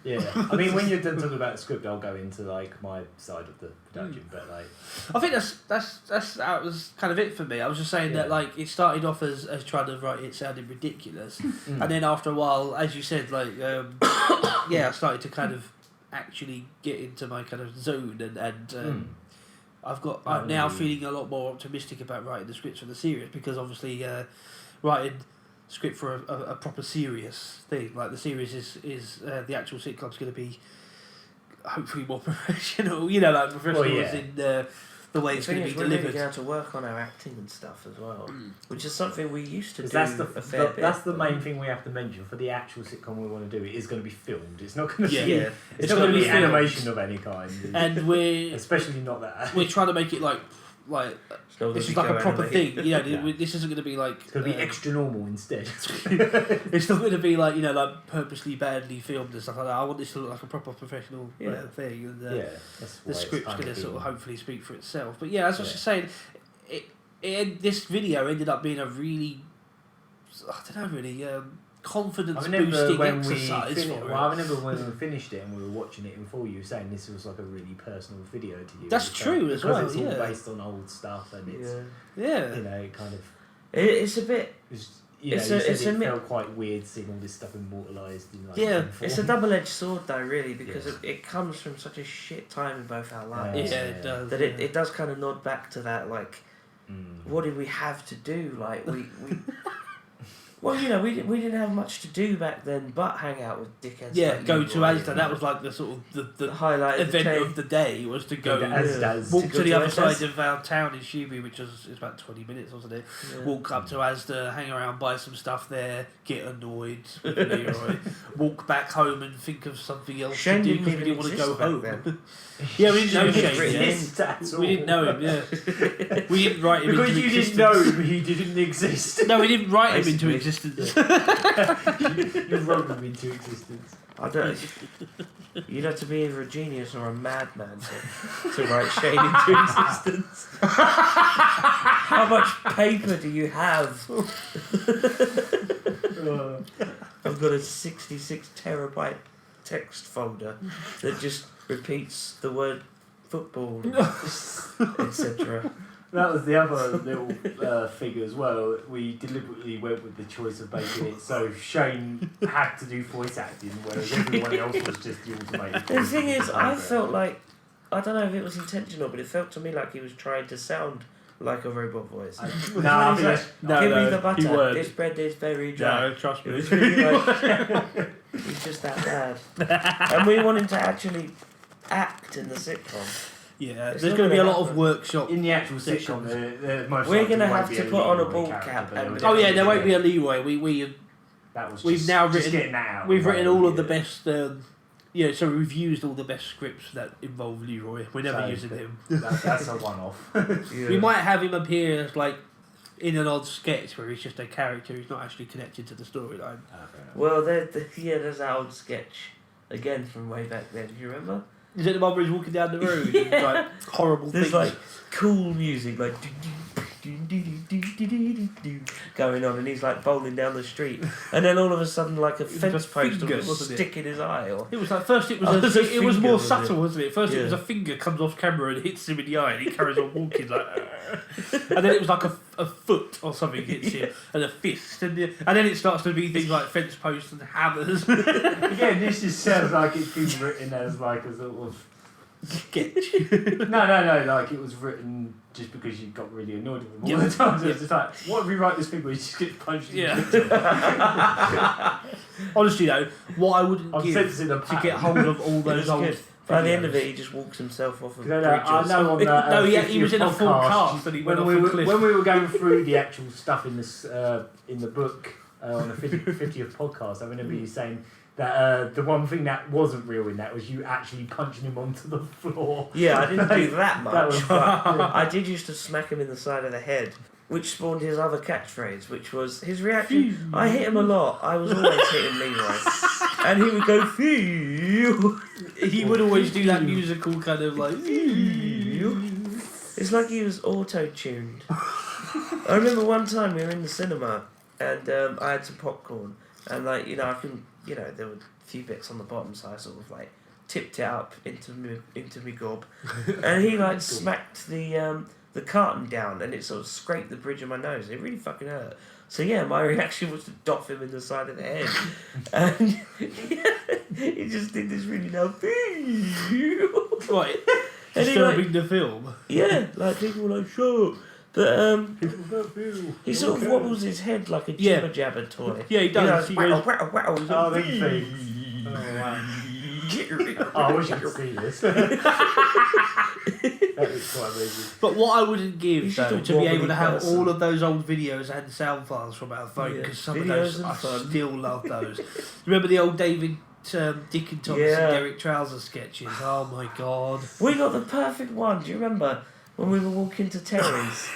Yeah. I mean, when you're done talking about the script, I'll go into like my side of the production, but like... I think that was kind of it for me. I was just saying that like it started off as trying to write it sounded ridiculous, and then after a while, as you said, like I started to kind of actually get into my kind of zone and I'm now feeling a lot more optimistic about writing the scripts for the series because obviously writing script for a proper serious thing like the series is the actual sitcom's going to be hopefully more professional, you know, like professional as in the way it's going to be delivered. We're going to work on our acting and stuff as well, which is something we used to do that's a fair bit. That's the main thing we have to mention. For the actual sitcom we want to do, it is going to be filmed. It's not going to be it's not going to be animation of any kind. And we're... Especially not that. We're trying to make it like this is like a proper thing, you know. This isn't going to be like it's going to be extra normal instead. It's not going to be like, you know, like purposely badly filmed and stuff like that. I want this to look like a proper professional thing, and the script's going to sort of hopefully speak for itself. But yeah, as I was just saying, this video ended up being a really, I don't know, really confidence boosting exercise for it. I remember when we finished it and we were watching it in full, you were saying this was like a really personal video to you. That's true as well, because it's all based on old stuff and it's you know, it kind of it's a bit it felt quite weird seeing all this stuff immortalised in like it's a double-edged sword though, really, because it comes from such a shit time in both our lives it does, that it does kind of nod back to that, like what did we have to do, like we well, you know, we didn't have much to do back then but hang out with dickheads. Yeah, go to Asda. That was like the sort of the highlight event of the day was to go walk to the other side of our town in Shuby, which was about 20 minutes, wasn't it? Yeah. Walk up to Asda, hang around, buy some stuff there, get annoyed with Leroy, walk back home and think of something else to do because we didn't want to go home. Yeah, we didn't know Shane. We didn't know him. Yeah, we didn't write him because into existence. You didn't know him. He didn't exist. No, we didn't write him into existence. You wrote him into existence. I don't. You'd have to be either a genius or a madman to write Shane into existence. How much paper do you have? I've got a 66 terabyte text folder that just repeats the word football, etc. That was the other little figure as well. We deliberately went with the choice of making it so Shane had to do voice acting, whereas everyone else was just the automated. The thing is, I felt like, I don't know if it was intentional, but it felt to me like he was trying to sound like a robot voice. No, I He's think like, that's- give me the he butter. weren't. This bread is very dry. No, trust It me. was really like, he's just that bad. And we want him to actually act in the sitcom. Yeah, It's there's not going to be a gonna lot of happen. workshop. In the actual sitcom, Sessions. there most We're likely gonna won't have be to a put on a Leroy ball character, cap but there and- would Oh yeah, there definitely won't be a Leroy. That was we've just, now just written- getting that out. We've written all of the Yeah. best. So we've used all the best scripts that involve Leroy. We're never So, using him. That's a one-off. Yeah. We might have him appear as like in an odd sketch where he's just a character who's not actually connected to the storyline. Well, there's that old sketch again from way back then. Do you remember? Is it the one where he's walking down the road and like horrible There's things? like cool music like going on, and he's like bowling down the street, and then all of a sudden like a was fence a post finger, will wasn't it? stick in his eye, or It was like first it was Oh, it was a it was finger, more was subtle, it? wasn't it? First it Yeah. was a finger comes off camera and hits him in the eye, and he carries on walking like, and then it was like a foot or something hits him, and a fist, and then it starts to be things like fence posts and hammers. Again, this just sounds like it's been written as like a sort of Sketch. no, like it was written just because you got really annoyed with him all the time. So it's just like, what if we write this thing where he just gets punched? Yeah. Honestly though, what I wouldn't I'm give sensing the to pattern. get hold of all It those was old. good. By the end of videos. it, he just walks himself off a No, bridge. I or know on that. No, he was in a full podcast, cast and he went when off we a cliff. when we were going through the actual stuff in this in the book on the 50th podcast, I remember you saying that the one thing that wasn't real in that was you actually punching him onto the floor. Yeah, I didn't do that much. That was but I did used to smack him in the side of the head, which spawned his other catchphrase, which was his reaction. I hit him a lot. I was always hitting Leroy, and he would go phew. He would always do that musical kind of like. It's like he was auto-tuned. I remember one time we were in the cinema, and I had some popcorn, and like I can there were a few bits on the bottom, so I sort of like tipped it up into me gob, and he like smacked the carton down, and it sort of scraped the bridge of my nose. It really fucking hurt. So yeah, my reaction was to doff him in the side of the head, and he just did this really loud Right. and he Disturbing the film. yeah, like people were like shut up. But he sort of wobbles his head like a Yeah. jibber jabber toy. Yeah, he does. He Rattle, goes, rattle, rattle. He's Oh, like, them things. Oh, wow. Oh, I wish I could see this. That looks quite amazing. but what I wouldn't give He's though just a to be able wobbly to have person. all of those old videos and sound files from our phone Yeah. because some of Videos those and I fun. still love those. Remember the old David Dick and Thomas Yeah. and Derek Trouser sketches? Oh my god. We got the perfect one. Do you remember when we were walking to Terry's?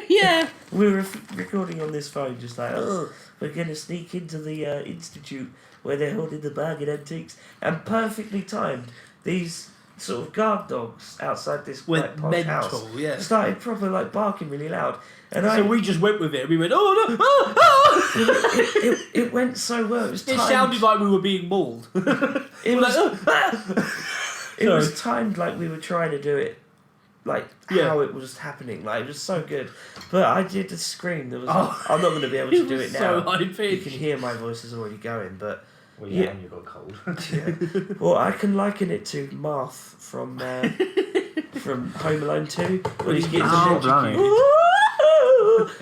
Yeah. We were recording on this phone, just like, oh, we're going to sneak into the institute where they're holding the bag of antiques, and perfectly timed these sort of guard dogs outside this Went quite posh mental, house yeah. started proper like barking really loud, and So we just went with it. We went, oh no, oh, oh. it went so well. It was It timed. sounded like we were being mauled. It We're was like, oh. it was timed like we were trying to do it, like Yeah. how it was happening. Like it was so good. But I did a scream. There was Oh. I'm not going to be able to do it So now. high You can pitched. hear my voice is already going, but Well, Yeah. yeah, and you got cold. yeah. Well, I can liken it to Marth from Home Alone 2 when he gets Oh, electrocuted. blimey. It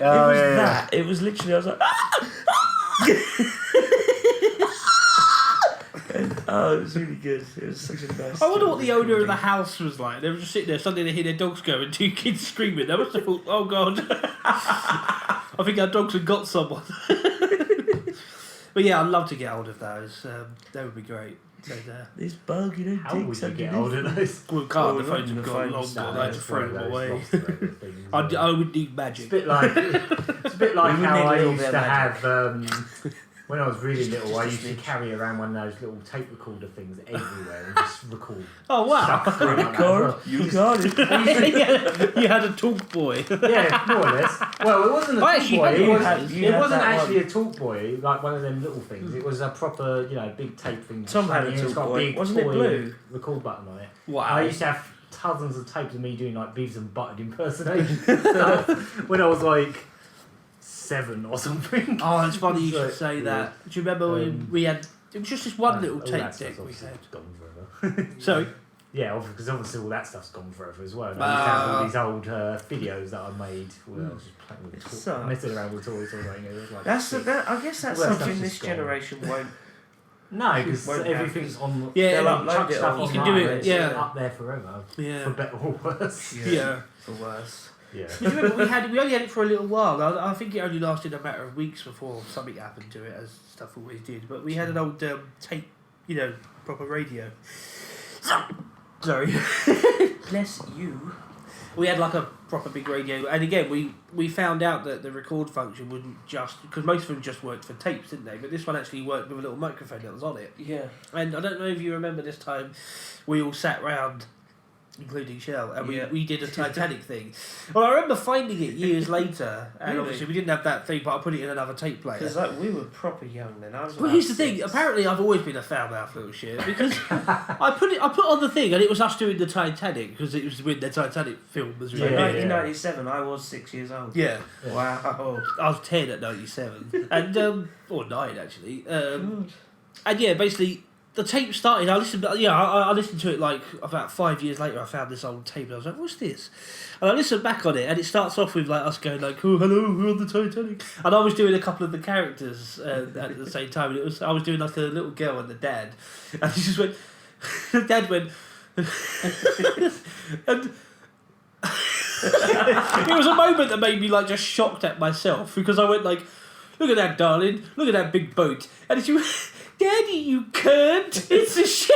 was yeah, that. It was literally I was like. Oh, it was really good. It was such a nice. I wonder what the owner of the house was like. They were just sitting there, suddenly they hear their dogs go and two kids screaming. They must have thought, oh god. I think our dogs have got someone. But yeah, I'd love to get hold of those. That would be great. So, This bug, you know, How would takes you get underneath. hold of those? well, can't. Oh, The phones the have gone long phones, gone. I had to throw them away. I I would need It's magic. a bit like it's a bit like We would how need a I little used bit to of magic. have when I was really little. I used to Snitch. carry around one of those little tape recorder things everywhere and just record. Oh wow! stuff like that as well. You got it. Yeah, you had a talk boy. Yeah, more or less. Well, it wasn't a I talk actually boy. had It, one. was, You it had wasn't that actually a talk boy, like one of them little things. It was a proper, big tape thing. Tom had a It's talk got boy. big Wasn't it toy blue? record button on it. Wow. I used to have tons of tapes of me doing like Beavis and Butthead impersonations when I was like 7 or something. Oh, it's funny you So, should say yeah. that. Do you remember when we had? It was just this one little All tape that deck stuff's we obviously had. gone forever. So, Yeah, because obviously all that stuff's gone forever as well. And I used to have all these old videos that I made where I was just playing with toys, messing around with toys all night. It was like I guess that's something this generation won't. No, because everything's on. Yeah, they'll upload it. Stuff You can do it. Yeah, up there forever. Yeah, For better or worse. Yeah. For worse. Yeah. Do you remember we only had it for a little while. I think it only lasted a matter of weeks before something happened to it, as stuff always did. But we had an old tape, proper radio. Sorry. Bless you. We had like a proper big radio, and again we found out that the record function wouldn't just, because most of them just worked for tapes, didn't they? But this one actually worked with a little microphone that was on it. Yeah. And I don't know if you remember this time, we all sat round, including Shell, and we did a Titanic thing. Well, I remember finding it years later, and Really? obviously we didn't have that thing, but I put it in another tape player. Because we were proper young then. But here's the thing. Apparently, I've always been a foul-mouthed little shit because I put on the thing, and it was us doing the Titanic because it was when the Titanic film was In released. 1997, I was 6 years old. Yeah. Wow. I was 10 at 97, and or 9 actually. And yeah, basically the tape started. I listened. I listened to it like about 5 years later. I found this old tape, and I was like, "What's this?" And I listened back on it, and it starts off with like us going like, "Oh, hello, we're on the Titanic," and I was doing a couple of the characters at the same time. And I was doing like a little girl and the dad, and he just went. The dad went, and. It was a moment that made me like just shocked at myself because I went like, "Look at that, darling! Look at that big boat!" And she went, "Daddy, you cunt! It's a ship!"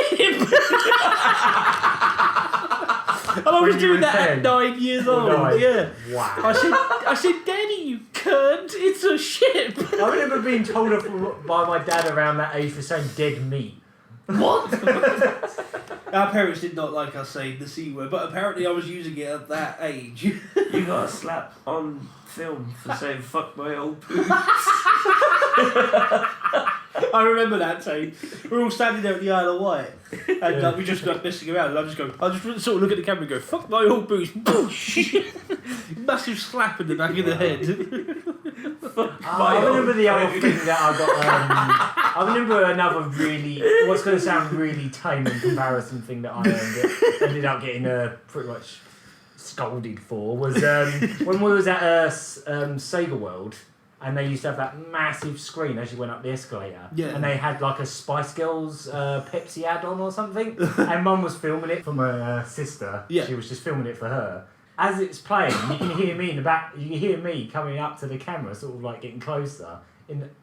And I was doing that at 9 years old. 9. Yeah. Wow. I said, "Daddy, you cunt! It's a ship!" I remember being told off by my dad around that age for saying dead meat. What? Our parents did not like us saying the C word, but apparently I was using it at that age. You got a slap on film for saying "fuck my old poo." I remember that time. We were all standing there at the Isle of Wight, and we just got messing around. And I just sort of look at the camera and go, "Fuck my old boots!" Boosh! Massive slap in the back of the head. I remember the other thing that I got. I remember another really, what's going to sound really tame in comparison thing that I ended up getting pretty much scolded for was when we was at Sega World. And they used to have that massive screen as you went up the escalator. Yeah. And they had like a Spice Girls Pepsi ad-on or something. And Mum was filming it for my sister. Yeah. She was just filming it for her. As it's playing, you can hear me in the back. You can hear me coming up to the camera, sort of like getting closer,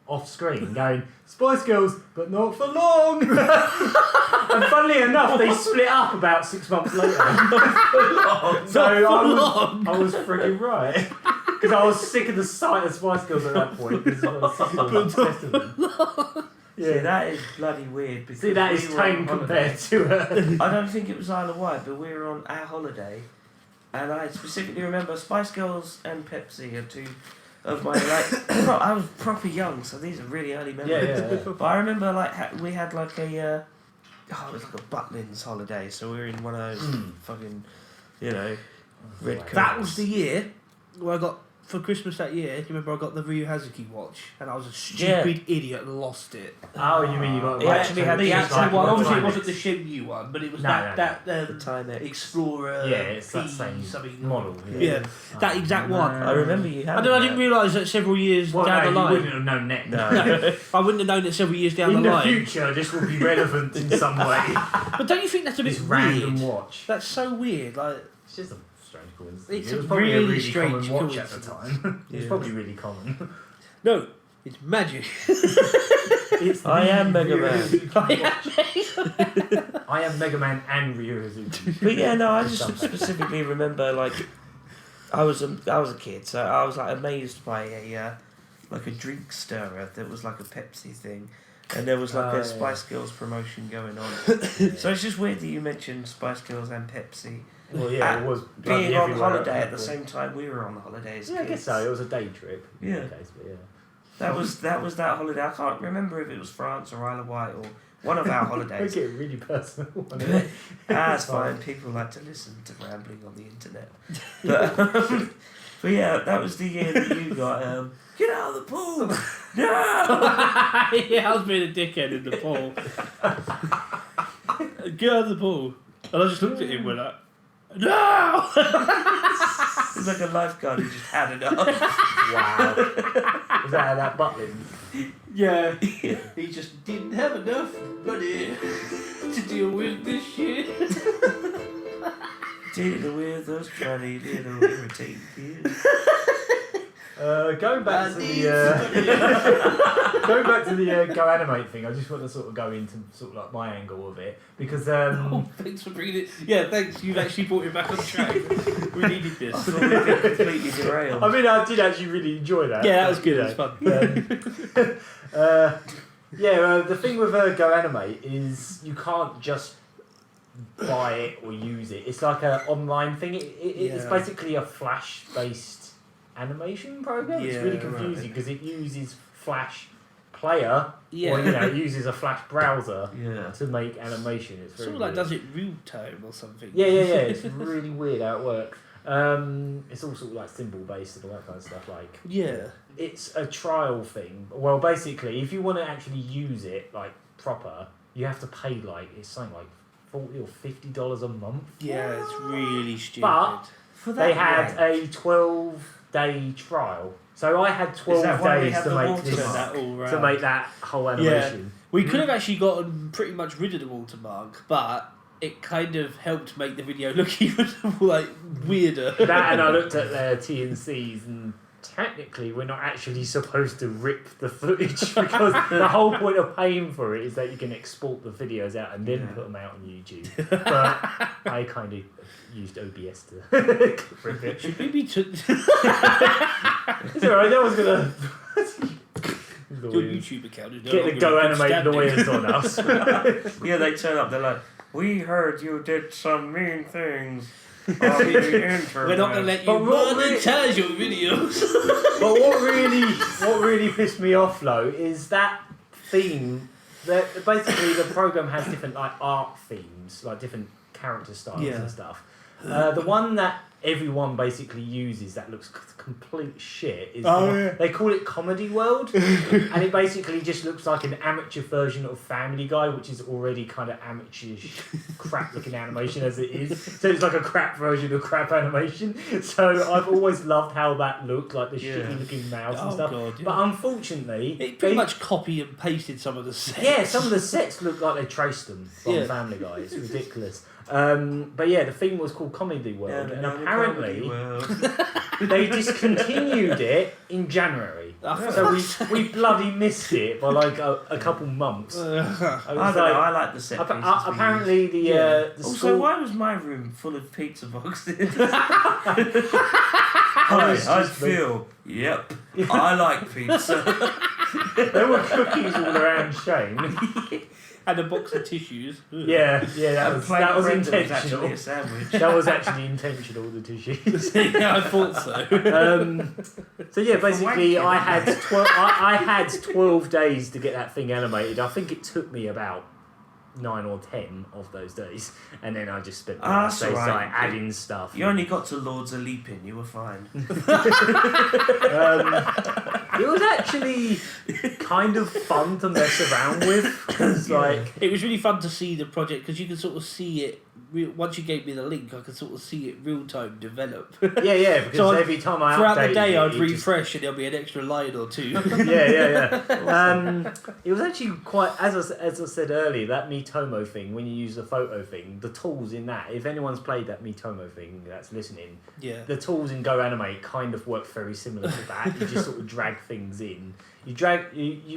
off screen, going Spice Girls, but not for long. And funnily enough, they split up about 6 months later. So I was freaking right. Because I was sick of the sight of Spice Girls at that point. Because I was obsessed with them. Yeah, see, that is bloody weird. Because see, that is tame compared to her. I don't think it was Isle of Wight, but we were on our holiday, and I specifically remember Spice Girls and Pepsi are two of my I was proper young, so these are really early memories. Yeah. But I remember we had like a it was like a Butlins holiday, so we were in one of those fucking red coats. That was the year where I got. For Christmas that year, do you remember I got the Ryu Hazuki watch, and I was a stupid idiot and lost it. Oh, you mean you got? It actually had the actual one. Obviously, it wasn't the ship. Shenmue one, but it was the Timex Explorer. Yeah, it's P that same something model. Yeah, that exact one. I remember you had. I didn't realise that several years down the line. You wouldn't have known that. No. I wouldn't have known it several years down in the line. In the future, this will be relevant in some way. But don't you think that's a bit weird? Random watch. That's so weird. Like it's just a strange coincidence. It's it was a probably really a really strange common watch at coincidence. the time. It's probably really common. No, it's magic. I am Mega Man. I am Mega Man and Ryu Hazuki. But yeah, no, I just specifically remember I was a kid, so I was like amazed by a drink stirrer that was like a Pepsi thing, and there was like a Spice Girls promotion going on. So it's just weird that you mentioned Spice Girls and Pepsi. Well, yeah, it was being on holiday at the same time we were on the holidays. Yeah, I guess so. It was a day trip. Yeah. In case, but yeah. That was that holiday. I can't remember if it was France or Isle of Wight or one of our holidays. Make it really personal. That's fine. People like to listen to rambling on the internet. But yeah, that was the year that you got get out of the pool. No. Yeah, I was being a dickhead in the pool. Get out of the pool. And I just looked at him and went like, no! It's like a lifeguard who just had enough. Wow. Was that how that buttling? Yeah. He just didn't have enough money to deal with this shit. Dealing with those funny little irritating kids. Going back to the Go Animate thing, I just want to sort of go into sort of like my angle of it because Oh, thanks for bringing it. Yeah, thanks. You've actually brought it back on track. We needed I this. thought we'd been completely derailed. I mean I did actually really enjoy that. Yeah, that was good. It was fun. The thing with Go Animate is you can't just buy it or use it. It's like an online thing. It's Yeah. basically a Flash-based animation program. It's really Yeah, confusing right. because it uses Flash Player Yeah. or it uses a Flash browser Yeah. to make animation. It's very Sort of like weird. does it real time or something. Yeah. It's really weird how it works. It's all sort of like symbol based and all that kind of stuff. Like Yeah. it's a trial thing. Well, basically, if you want to actually use it like proper, you have to pay like it's something like $40 or $50 a month. Yeah, it's really stupid. But For they that had a 12-day trial, so I had 12 that why we days had to the make watermark? this, that all round. to make that whole animation. We could have actually gotten pretty much rid of the watermark, but it kind of helped make the video look even like weirder. That and I looked at their T&Cs and technically we're not actually supposed to rip the footage because the whole point of paying for it is that you can export the videos out and then put them out on YouTube. But I kind of used OBS to rip it. Should maybe took It's alright, no one's gonna... your YouTube account is no Get the longer Go in good Animate standing. lawyers on us. Yeah, they turn up, they're like, we heard you did some mean things on the internet. We're not going to let you But what monetize your videos. But what really pissed me off though is that theme. That basically the program has different like art themes, like different character styles Yeah. and stuff. The one that everyone basically uses that looks complete shit is they call it Comedy World, and it basically just looks like an amateur version of Family Guy, which is already kind of amateurish, crap looking animation as it is. So it's like a crap version of crap animation. So I've always loved how that looked, like the shitty looking mouse and stuff. God, yeah. But unfortunately, It pretty much copy and pasted some of the sets. yeah, some of the sets look like they traced them from Yeah. Family Guy. It's ridiculous. But yeah, the theme was called Comedy World, and apparently they discontinued it in January. So we bloody missed it by like a couple months. I don't know, I like the set pieces. Apparently the Also, school... why was my room full of pizza boxes? Hi, I feel. Yep, I like pizza. There were cookies all around Shane. And a box of tissues. Yeah, that was actually intentional. a sandwich. That was actually intentional, the tissues. Yeah, I thought so. So yeah, basically wanking. I had 12 days to get that thing animated. I think it took me about 9 or 10 of those days, and then I just spent the that's days alright. like adding stuff. You only got to Lords of Leaping, you were fine. It was actually kind of fun to mess around with because like It was really fun to see the project because you can sort of see it. Once you gave me the link, I could sort of see it real time develop. yeah because So every time I Throughout the updated day, it, I'd it just- refresh and there'll be an extra line or two. yeah. It was actually quite, as I said earlier, that Miitomo thing, when you use the photo thing, the tools in that, if anyone's played that Miitomo thing that's listening, Yeah. the tools in Go Animate kind of work very similar to that. You just sort of drag things in. You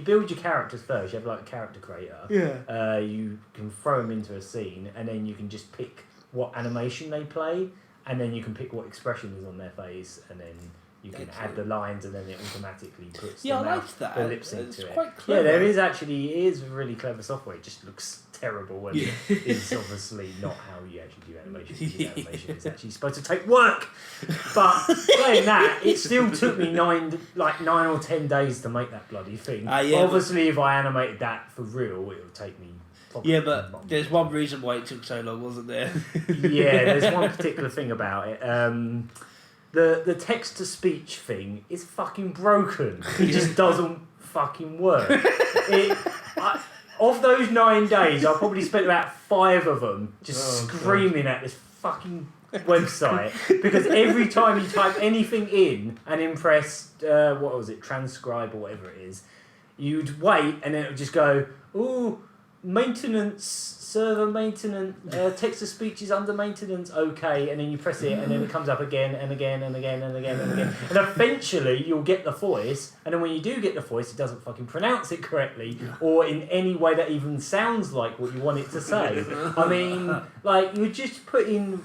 build your characters first, you have like a character creator. Yeah. You can throw them into a scene and then you can just pick what animation they play and then you can pick what expression is on their face and then you can add the lines and then it automatically puts Yeah, I the mouth, liked that. the lip sync It's to it. quite clever. Yeah, it is really clever software. It just looks terrible and it's obviously not how you actually do animation. Because animation is actually supposed to take work. But saying that, it still took me 9 or 10 days to make that bloody thing. Yeah, Obviously, if I animated that for real, it would take me. Probably Yeah, but there's one reason why it took so long, wasn't there? Yeah, there's one particular thing about it. The text to speech thing is fucking broken. It just doesn't fucking work. of those 9 days, I probably spent about 5 of them just Oh, screaming at this fucking website because every time you type anything in and press what was it, transcribe or whatever it is, you'd wait and then it would just go, ooh, maintenance, server maintenance, text to speech is under maintenance, okay, and then you press it and then it comes up again and again and again and again and again, and eventually you'll get the voice, and then when you do get the voice, it doesn't fucking pronounce it correctly or in any way that even sounds like what you want it to say. I mean, like, you just put in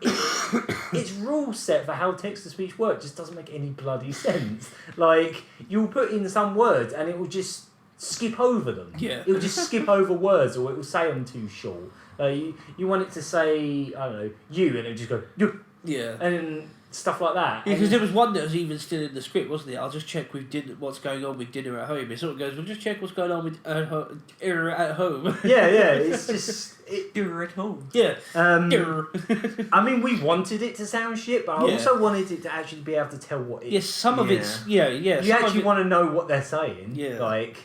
its rule set for how text-to-speech works just doesn't make any bloody sense. Like, you'll put in some words and it will just skip over them. Yeah. It will just skip over words, or it will say them too short. You want it to say, I don't know, you, and it will just go, you, Yeah. and stuff like that. Yeah, because there was one that was even still in the script, wasn't it? I'll just check with what's going on with dinner at home. It sort of goes, we'll just check what's going on with dinner at home. Yeah, it's just... Dinner at home. Yeah. I mean, we wanted it to sound shit, but I Yeah. also wanted it to actually be able to tell what it... Yes, some of it's... Yeah. You some actually of it, want to know what they're saying. Yeah. Like...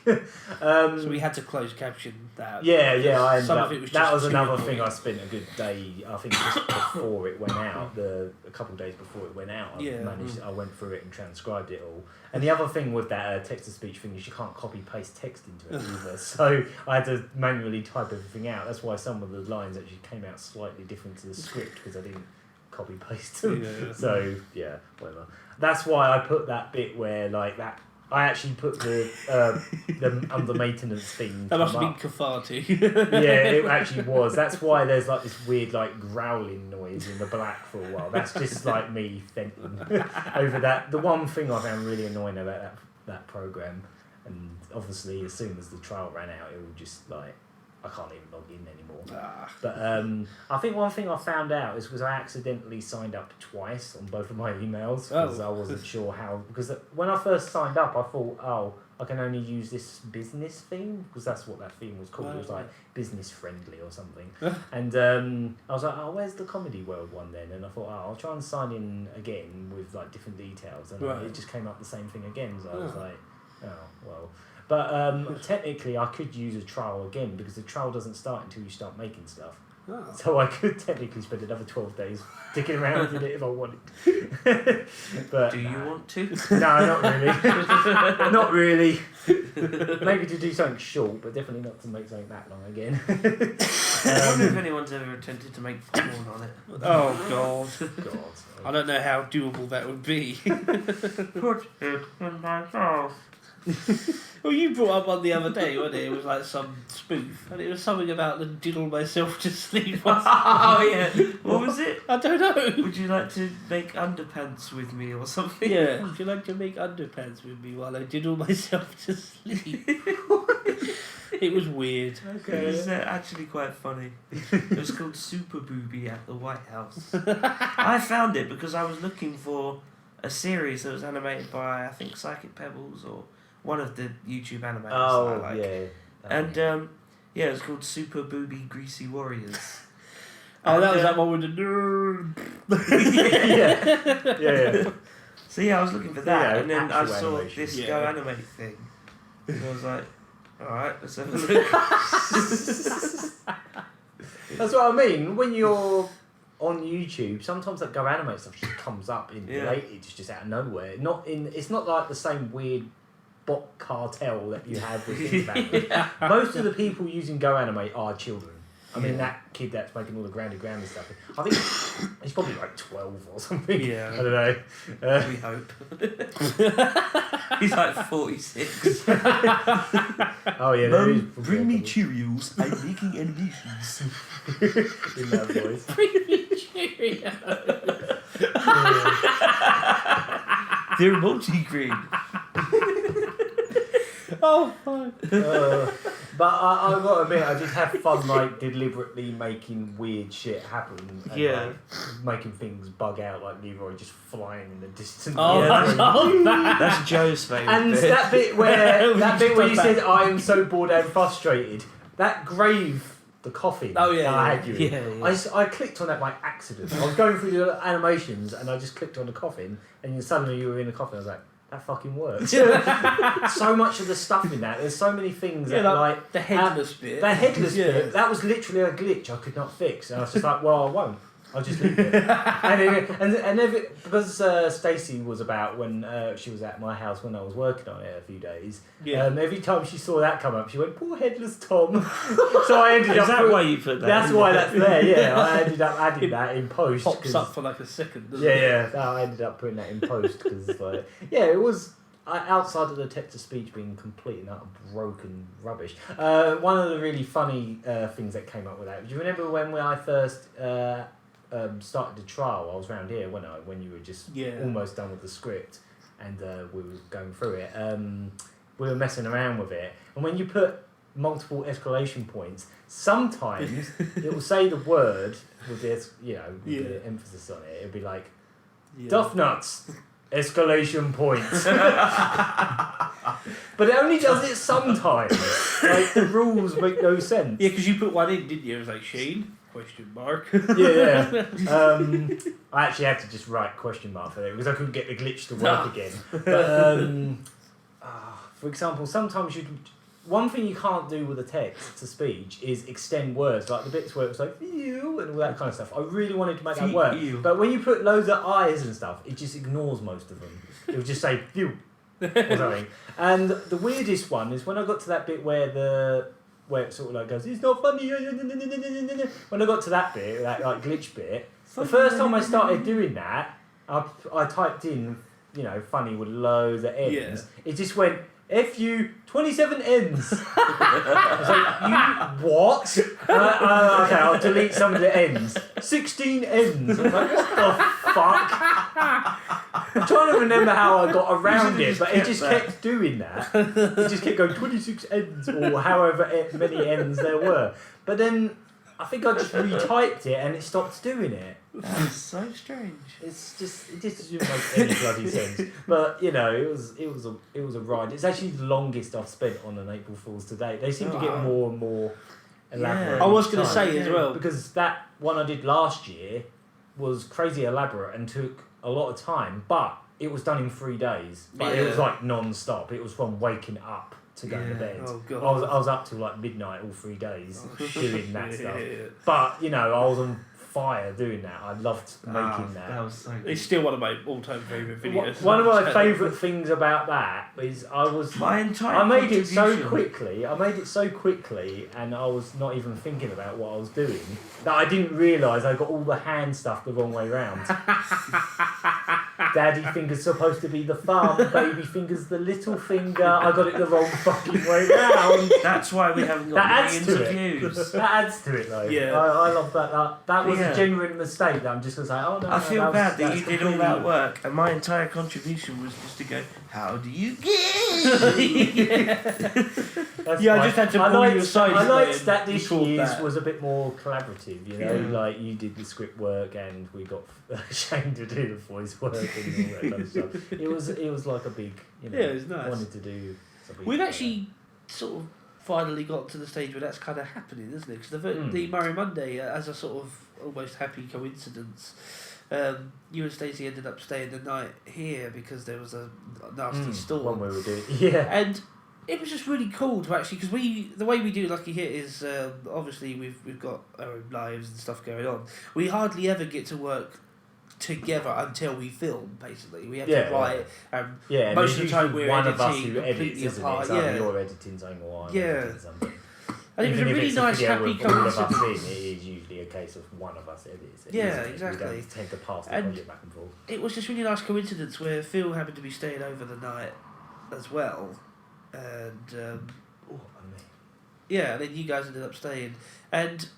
so we had to close caption that. Yeah, I ended Some up... of it was that just was too another annoying. thing I spent a good day... I think just before it went out, a couple of days before it went out, I went through it and transcribed it all. And the other thing with that text-to-speech thing is you can't copy-paste text into it either. So I had to manually type everything out. That's why some of the lines actually came out slightly different to the script, because I didn't copy-paste them. Yeah. So, yeah, whatever. That's why I put that bit where, like, that... I actually put the under maintenance thing. That must have been up. cathartic. Yeah, it actually was. That's why there's like this weird like growling noise in the black for a while. That's just like me venting over that. The one thing I found really annoying about that program, and obviously as soon as the trial ran out, it was just like I can't even log in anymore. But I think one thing I found out is because I accidentally signed up twice on both of my emails because I wasn't sure how. Because when I first signed up, I thought, I can only use this business theme, because that's what that theme was called. It was like business friendly or something. And I was like, where's the Comedy World one then? And I thought, I'll try and sign in again with like different details. And it just came up the same thing again. So I was like, well. But technically, I could use a trial again, because the trial doesn't start until you start making stuff. Oh. So I could technically spend another 12 days dicking around with it if I wanted. But Do you want to? no, not really. Not really. Maybe to do something short, but definitely not to make something that long again. I wonder if anyone's ever attempted to make porn on it. Oh, God. God. I don't know how doable that would be. Put it in my mouth. Well, you brought up one the other day, wasn't it? It was like some spoof, and it was something about the diddle myself to sleep. Oh, yeah. What was it? I don't know. Would you like to make underpants with me or something? Yeah. Would you like to make underpants with me while I diddle myself to sleep? It was weird. It was actually quite funny. It was called Super Booby at the White House. I found it because I was looking for a series that was animated by, I think, Psychic Pebbles or one of the YouTube animators that I like. Yeah. And it was called Super Booby Greasy Warriors. Oh, that was that one with the nerd. Yeah. So I was looking for that, Yeah, and then I actual saw animation. this Go Animate thing. And I was like, alright, let's have a look. That's what I mean. When you're on YouTube, sometimes that Go Animate stuff just comes up in related, just out of nowhere. It's not like the same weird bot cartel that you have with Instagram. Most of the people using Go Animate are children. I mean, that kid that's making all the grounded grammar stuff, I think he's probably like 12 or something. Yeah. I don't know. We hope. He's like 46. Oh yeah, there is probably bring me a Cheerios. I'm making animations. couple in that voice. Bring me Cheerios. They're multi-grain. Oh, fuck. But I've got to admit, I just have fun like deliberately making weird shit happen. And, like, making things bug out, like Leroy just flying in the distance. Oh, Yeah, I love that. That's Joe's favourite And bit. that bit where you back. said I am so bored and frustrated, that grave, the coffin. Oh, yeah, that I had you in. Yeah. I clicked on that by accident. I was going through the animations and I just clicked on the coffin, and then suddenly you were in the coffin. I was like, that fucking works. So much of the stuff in that. There's so many things that like the headless bit. The headless bit. That was literally a glitch I could not fix, and I was just like, well, I won't. I'll just leave it. Because Stacey was about when she was at my house when I was working on it a few days. Yeah. Every time she saw that come up, she went, "Poor headless Tom." So I ended up. Is that why you put that? That's why that's there. Yeah, I ended up adding that in post. Pops up for like a second. Yeah. I ended up putting that in post because it was. Outside of the text-to-speech being complete and utter broken rubbish, one of the really funny things that came up with that. Do you remember when I first started the trial? I was around here when you were just almost done with the script, and we were going through it. We were messing around with it, and when you put multiple escalation points, sometimes it will say the word with this, the emphasis on it. It'll be like, "Duff nuts." Escalation points. But it only does it sometimes. Like, the rules make no sense. Yeah, because you put one in, didn't you? It was like, Shane? Question mark. Yeah. I actually had to just write question mark for it because I couldn't get the glitch to work again. But, for example, sometimes one thing you can't do with a text-to-speech is extend words, like the bits where it's like, "you" and all that kind of stuff. I really wanted to make that work. But when you put loads of I's and stuff, it just ignores most of them. It will just say, "you," or something. And the weirdest one is when I got to that bit where it sort of like goes, "It's not funny." When I got to that bit, that like glitch bit, the first time I started doing that, I typed in, funny with loads of N's. Yeah. It just went, "FU 27 N's." I was like, "You what?" Okay, I'll delete some of the N's. 16 N's. I was like, "What the fuck?" I'm trying to remember how I got around it, but it just kept doing that. It just kept going 26 N's or however many N's there were. But then I think I just retyped it and it stopped doing it. That's so strange. It just doesn't make any bloody sense. But it was a ride. It's actually the longest I've spent on an April Fool's to date. They seem to get more and more elaborate. Yeah. I was going to say as well, because that one I did last year was crazy elaborate and took a lot of time, but it was done in 3 days. But it was like non-stop. It was from waking up to go to bed. Oh, God. I was up till like midnight all 3 days doing that stuff. But I was on fire doing that. I loved making that. That was so good. It's still one of my all-time favourite videos. One of my favourite things about that is I made it so quickly, and I was not even thinking about what I was doing, that I didn't realise I got all the hand stuff the wrong way round. Daddy finger's supposed to be the thumb, baby finger's the little finger. I got it the wrong fucking way round. That's why we haven't got millions of views. That adds to it though. Yeah. I love that. That was a genuine mistake that I'm just going to say, oh no. I feel bad that you did all that work and my entire contribution was just to go, "How do you get?" I just had to pull you aside. I liked that this year's was a bit more collaborative, like you did the script work and we got Shane to do the voice work and all that kind of stuff. It was like a big, it was nice. Wanted to do something. We've actually sort of finally got to the stage where that's kind of happening, isn't it? Because the Murray Monday, as a sort of almost happy coincidence, you and Stacey ended up staying the night here because there was a nasty storm. One we were doing, and it was just really cool to actually, because the way we do Lucky Hit is obviously we've got our own lives and stuff going on. We hardly ever get to work together until we film. Basically, we have to write. Most of the time we're one editing of us who edits, isn't apart. it? It's either you're editing something or I'm editing something. And it was a really nice, happy coincidence. All of us in, it is usually a case of one of us edits. Exactly. We don't tend to pass the project back and forth. It was just really nice coincidence where Phil happened to be staying over the night as well, and and then you guys ended up staying. And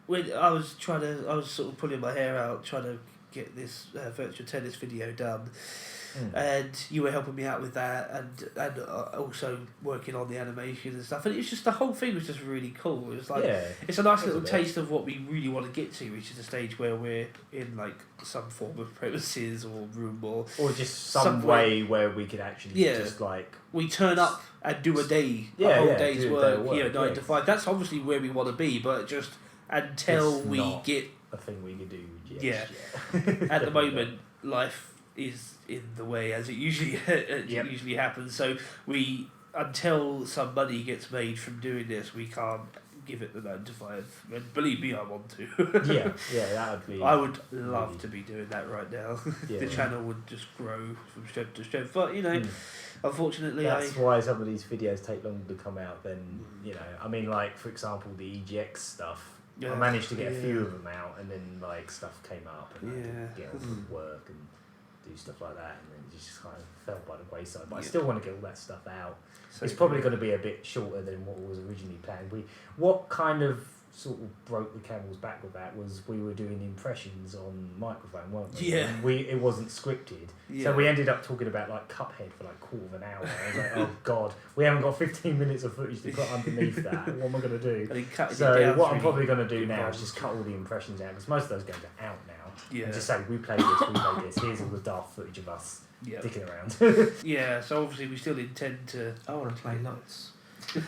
when I was sort of pulling my hair out, trying to get this virtual tennis video done. And you were helping me out with that, and also working on the animation and stuff. And it's just, the whole thing was just really cool. It was like it's a nice little taste of what we really want to get to, which is a stage where we're in like some form of premises or room or just some way where we could actually just like we turn up and do a day, a whole day's work, 9 to 5. That's obviously where we want to be, but just until we get a thing we could do. At the moment, life is in the way, as it usually usually happens. So until some money gets made from doing this, we can't give it the 9 to 5. And believe me, I want to. yeah, that would be. I would love to be doing that right now. Yeah. The channel would just grow from strength to strength. But unfortunately, that's why some of these videos take longer to come out than I mean, like for example, the EGX stuff. I managed to get a few of them out, and then like stuff came up, and I had to get on with work and do stuff like that, and then it just kind of fell by the wayside. But I still want to get all that stuff out. So it's probably going to be a bit shorter than what was originally planned. What kind of sort of broke the camel's back with that was we were doing impressions on microphone, weren't we? Yeah. And it wasn't scripted. So we ended up talking about like Cuphead for like a quarter of an hour. I was like, oh God, we haven't got 15 minutes of footage to put underneath that. What am I going to do? So what I'm probably going to do now is just cut all the impressions out, because most of those games are out now. And just say, we played this, here's all the daft footage of us dicking around. Yeah, so obviously we still intend to... I want to play lots.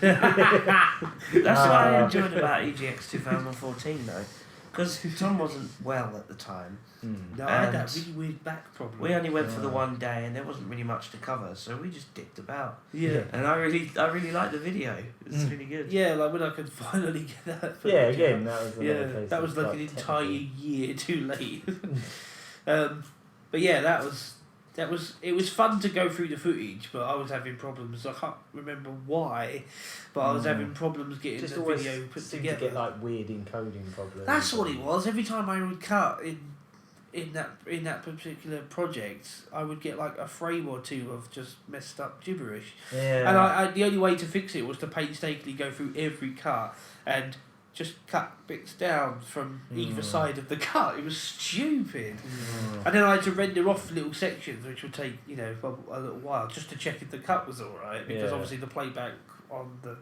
That's what I enjoyed about EGX 2014 though, because Tom wasn't well at the time. No, I had that really weird back problem. We only went for the one day, and there wasn't really much to cover, so we just dicked about. Yeah, and I really liked the video. It was really good. Yeah, like when I could finally get that. Again, that was that was like an entire year too late. But yeah, that was. It was fun to go through the footage, but I was having problems. I can't remember why, but I was having problems getting just the video put together. To get like weird encoding problems. That's what it was. Every time I would cut in that particular project, I would get like a frame or two of just messed up gibberish. Yeah. And I the only way to fix it was to painstakingly go through every cut and just cut bits down from either side of the cut. It was stupid. And then I had to render off little sections, which would take, a little while, just to check if the cut was alright, because obviously the playback on the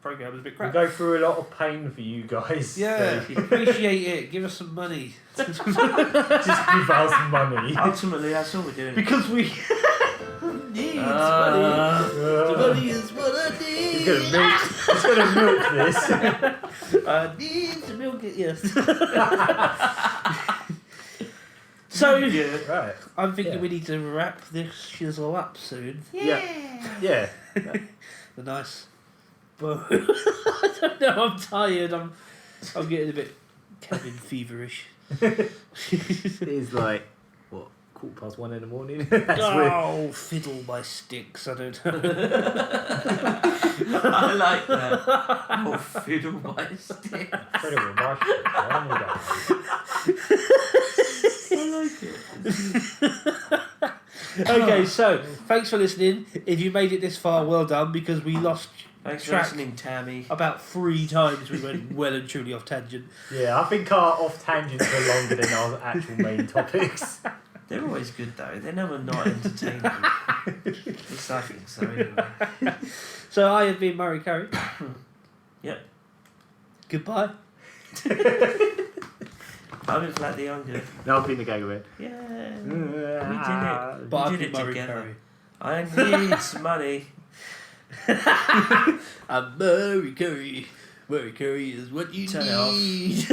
program was a bit crap. We go through a lot of pain for you guys. Yeah, appreciate it. Give us some money. Just give us money. Ultimately, that's all we're doing. Because we need money. The money is what I need. He's gonna milk this. I need to milk it, yes. So, right. I'm thinking we need to wrap this shizzle up soon. Yeah. The nice bow. I don't know, I'm tired. I'm getting a bit cabin feverish. It is like, 1:15 in the morning. That's fiddle my sticks, I don't know. I like that. Oh, fiddle my sticks. Incredible marshmallow. I like it. Okay, so thanks for listening. If you made it this far, well done, because we lost Thanks for track listening, Tammy. about 3 times. We went well and truly off tangent. Yeah, I think our off tangents are longer than our actual main topics. They're always good though. They're never not entertaining. It's I think so anyway. So I have been Murray Curry. Yep. Goodbye. I've been Flat the Younger. No, I've been the Gago. Yeah. We did it. But We I've did been it Murray together. Curry. I need some money. I'm Murray Curry. Murray Curry is what you Turn it off. need.